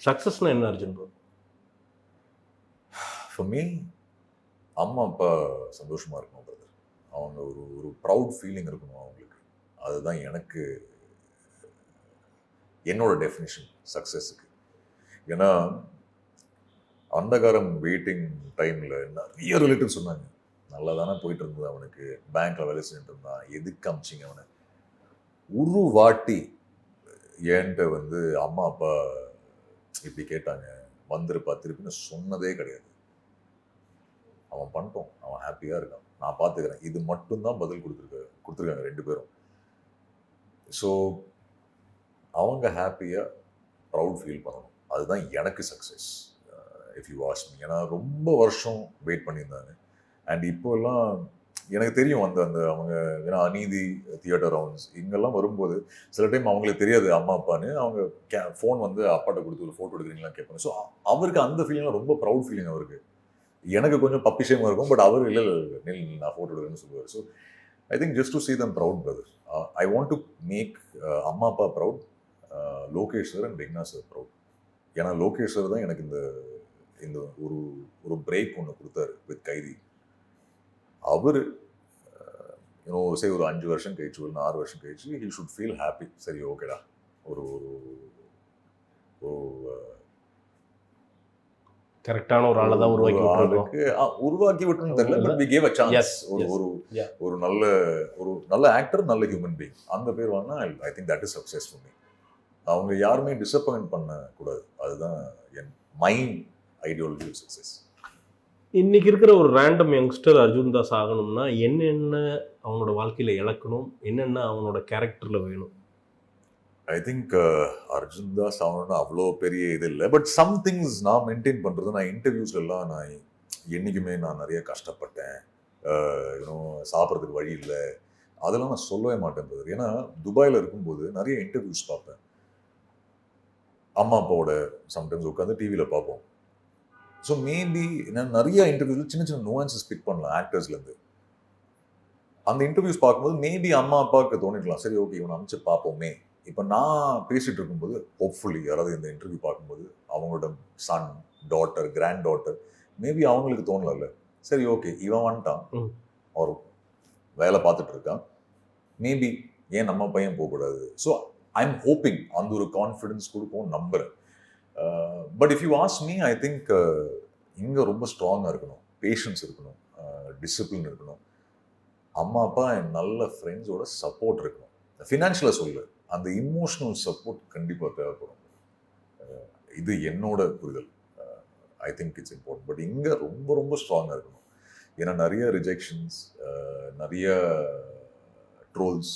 சக்ஸஸ்னா என்ன அர்ஜுன் ப்ரோ? ஃபார் மீ, அம்மா அப்பா சந்தோஷமாக இருக்கணும் பிரதர். அவங்க ஒரு ப்ரவுட் ஃபீலிங் இருக்கணும் அவங்களுக்கு. அதுதான் எனக்கு என்னோட டெஃபினிஷன் சக்ஸஸுக்கு. ஏன்னா அந்தகாரம் வெயிட்டிங் டைமில் நிறைய ரிலேட்டிவ் சொன்னாங்க, நல்லா தானே போயிட்டு இருந்தது அவனுக்கு, பேங்க்ல வேலை செஞ்சுட்டு இருந்தான், எதுக்கு அமிச்சிங்க அவனை. ஒரு வாட்டி என்கிட்ட வந்து அம்மா அப்பா இப்படி கேட்டாங்க, வந்துருப்பா திருப்பின்னு சொன்னதே கிடையாது. அவன் பண்ணிட்டோம், அவன் ஹாப்பியாக இருக்கான், நான் பார்த்துக்கிறேன், இது மட்டும்தான் பதில் கொடுத்துருக்காங்க ரெண்டு பேரும். ஸோ அவங்க ஹாப்பியாக ப்ரவுட் ஃபீல் பண்ணணும், அதுதான் எனக்கு success if you watch me. ஏன்னா ரொம்ப வருஷம் வெயிட் பண்ணியிருந்தாங்க. அண்ட் இப்போல்லாம் எனக்கு தெரியும் அந்த அவங்க, ஏன்னா அநீதி தியேட்டர் ரவுண்ட்ஸ் இங்கெல்லாம் வரும்போது சில டைம் அவங்களுக்கு தெரியாது அம்மா அப்பான்னு. அவங்க ஃபோன் வந்து அப்பாட்ட கொடுத்து ஒரு ஃபோட்டோ எடுக்கிறீங்களா கேட்பாங்க. ஸோ அவருக்கு அந்த ஃபீலிங்லாம் ரொம்ப ப்ரவுட் ஃபீலிங் அவருக்கு. எனக்கு கொஞ்சம் பப்பிஷேமாக இருக்கும், பட் அவர் இல்லை நான் ஃபோட்டோ எடுக்கிறேன்னு சொல்லுவார். So I think just to see them proud brother. I want to make அம்மா அப்பா proud, Lokesh sir and Vigna sir proud. ஏன்னா லோகேஷ் சார் தான் எனக்கு இந்த ஒரு பிரேக் ஒன்று கொடுத்தாரு வித் கைதி. அவர் ஒரு 5 வருஷம் கழிச்சு, ஒரு 6 வருஷம் கழிச்சு, ஹி ஷுட் ஃபீல் ஹாப்பி. சரி ஓகேடா, ஒரு கரெக்டான ஒரு ஆளை தான் உருவாக்கி விட்டுன்னு தெரியல, but we gave a chance. ஒரு நல்ல ஆக்டர், நல்ல ஹியூமன் பீயிங், அந்த பேர் வாங்கினா I think that is success for me. அவங்க யாருமே டிசப்பாயிண்ட் பண்ணக்கூடாது, அதுதான் என் மைண்ட் ஐடியாலஜி ஆஃப் சக்ஸஸ். இன்னைக்கு இருக்கிற ஒரு ரேண்டம் யங்ஸ்டர் அர்ஜுன் தாஸ் ஆகணும்னா என்னென்ன அவனோட வாழ்க்கையில இழக்கணும், என்னென்ன அவனோட கேரக்டர்ல வேணும்? ஐ திங்க் அர்ஜுன் தாஸ் ஆகணும்னு அவ்வளோ பெரிய இது இல்லை. பட் சம் திங்ஸ் நான் மெயின்டைன் பண்ணுறது, நான் இன்டர்வியூஸ்லாம் நான் என்றைக்குமே நான் நிறைய கஷ்டப்பட்டேன், சாப்பிட்றதுக்கு வழி இல்லை, அதெல்லாம் நான் சொல்லவே மாட்டேன் பிரதர். ஏன்னா துபாயில் இருக்கும்போது நிறைய இன்டர்வியூஸ் பார்ப்பேன், அம்மா அப்பாவோட சம்டைம்ஸ் உட்காந்து டிவியில் பார்ப்போம். ஸோ மேபி நான் நிறைய இன்டர்வியூஸில் சின்ன சின்ன நுவான்சஸ் பிக் பண்ணலாம் ஆக்டர்ஸ்லேருந்து. அந்த இன்டர்வியூஸ் பார்க்கும்போது மேபி அம்மா அப்பாவுக்கு தோணிக்கலாம், சரி ஓகே இவனை அமைச்சு பார்ப்போமே. இப்போ நான் பேசிட்டு இருக்கும்போது ஹோப்ஃபுல்லி யாராவது இந்த இன்டர்வியூ பார்க்கும்போது அவங்களோட son, daughter, grand daughter maybe அவங்களுக்கு தோணல, சரி ஓகே இவன் வந்துட்டான், அவர் வேலை பார்த்துட்டு இருக்கான், மேபி ஏன் நம்ம பையன் போகக்கூடாது. ஸோ ஐ எம் ஹோப்பிங் அந்த ஒரு கான்ஃபிடன்ஸ் கொடுக்கும் நம்புறேன். But if you ask me, I think இங்கே ரொம்ப ஸ்ட்ராங்காக இருக்கணும், பேஷன்ஸ் இருக்கணும், டிசிப்ளின் இருக்கணும், அம்மா அப்பா நல்ல ஃப்ரெண்ட்ஸோட சப்போர்ட் இருக்கணும். ஃபினான்ஷியலாக சொல்லு, அந்த இமோஷனல் சப்போர்ட் கண்டிப்பாக தேவைப்படும். இது என்னோட புரிதல். ஐ திங்க் இட்ஸ் இம்பார்ட்டன்ட். பட் இங்கே ரொம்ப ரொம்ப ஸ்ட்ராங்காக இருக்கணும். ஏன்னா நிறைய ரிஜெக்ஷன்ஸ், நிறைய trolls,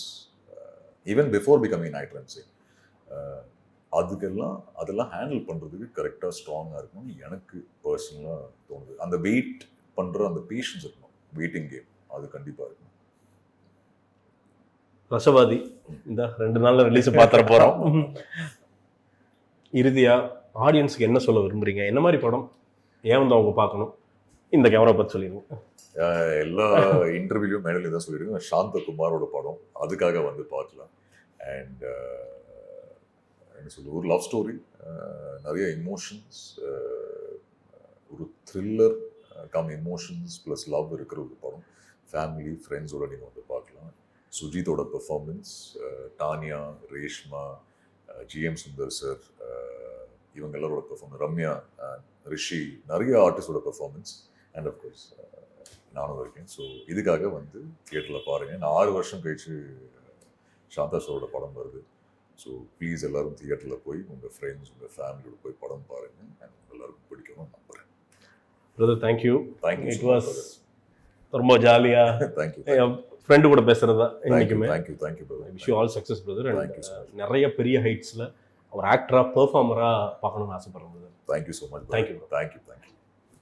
even before becoming actor I'm saying, அதெல்லாம் ஹேண்டில் பண்ணுறதுக்கு கரெக்டாக ஸ்ட்ராங்காக இருக்கணும்னு எனக்கு பர்சனலாக தோணுது. அந்த வெயிட் பண்ணுற அந்த பேஷன்ஸ் இருக்கணும், வெயிட்டிங் கேம் அது கண்டிப்பாக இருக்கணும். ரசவாதி இந்த 2 நாள்ல ரிலீஸ் பார்த்துற போறோம். இறுதியா ஆடியன்ஸ்க்கு என்ன சொல்ல விரும்புறீங்க? என்ன மாதிரி படம், ஏன் வந்து அவங்க பார்க்கணும்? இந்த கேமரா பத்தி சொல்லிடுங்க. எல்லா இன்டர்வியூலையும் மேடையில் தான் சொல்லிடுங்க, சாந்தகுமாரோட படம், அதுக்காக வந்து பார்க்கலாம். அண்ட் என்ன சொல்ல, ஒரு லவ் ஸ்டோரி, நிறைய இமோஷன்ஸ், ஒரு thriller cum emotions plus love இருக்கிற ஒரு படம். ஃபேமிலி ஃப்ரெண்ட்ஸோட நீங்கள் வந்து பார்க்கலாம். சுஜித்தோட performance, Tania, Reshma, GM Sundar sir, இவங்க எல்லாரோட பெர்ஃபார்மன்ஸ், ரம்யா, ரிஷி, நிறைய ஆர்டிஸ்டோட பெர்ஃபார்மன்ஸ், அண்ட் அஃப்கோர்ஸ் நானும் இருக்கேன். ஸோ இதுக்காக வந்து தியேட்டரில் பாருங்கள். நான் 6 வருஷம் கழிச்சு சாந்தா சாரோட படம் வருது. ஸோ ப்ளீஸ் எல்லாரும் தியேட்டரில் போய் உங்கள் ஃப்ரெண்ட்ஸ், உங்கள் ஃபேமிலியோட போய் படம் பாருங்கள். அண்ட் எல்லாருக்கும் பிடிக்கணும்னு நம்புகிறேன். Brother thank you. Thank you. It was ரொம்ப ஜாலியாக தேங்க்யூ. ஃப்ரெண்டு கூட பேசுறது தான் இன்னைக்குமே. Thank you brother. Wish you all success brother. நிறைய Thank பெரிய ஹைட்ஸில் ஒரு ஆக்டராக பெர்ஃபார்மராக பார்க்கணும்னு ஆசைப்படுறேன் brother. Thank you so much. Thank you. Thank you.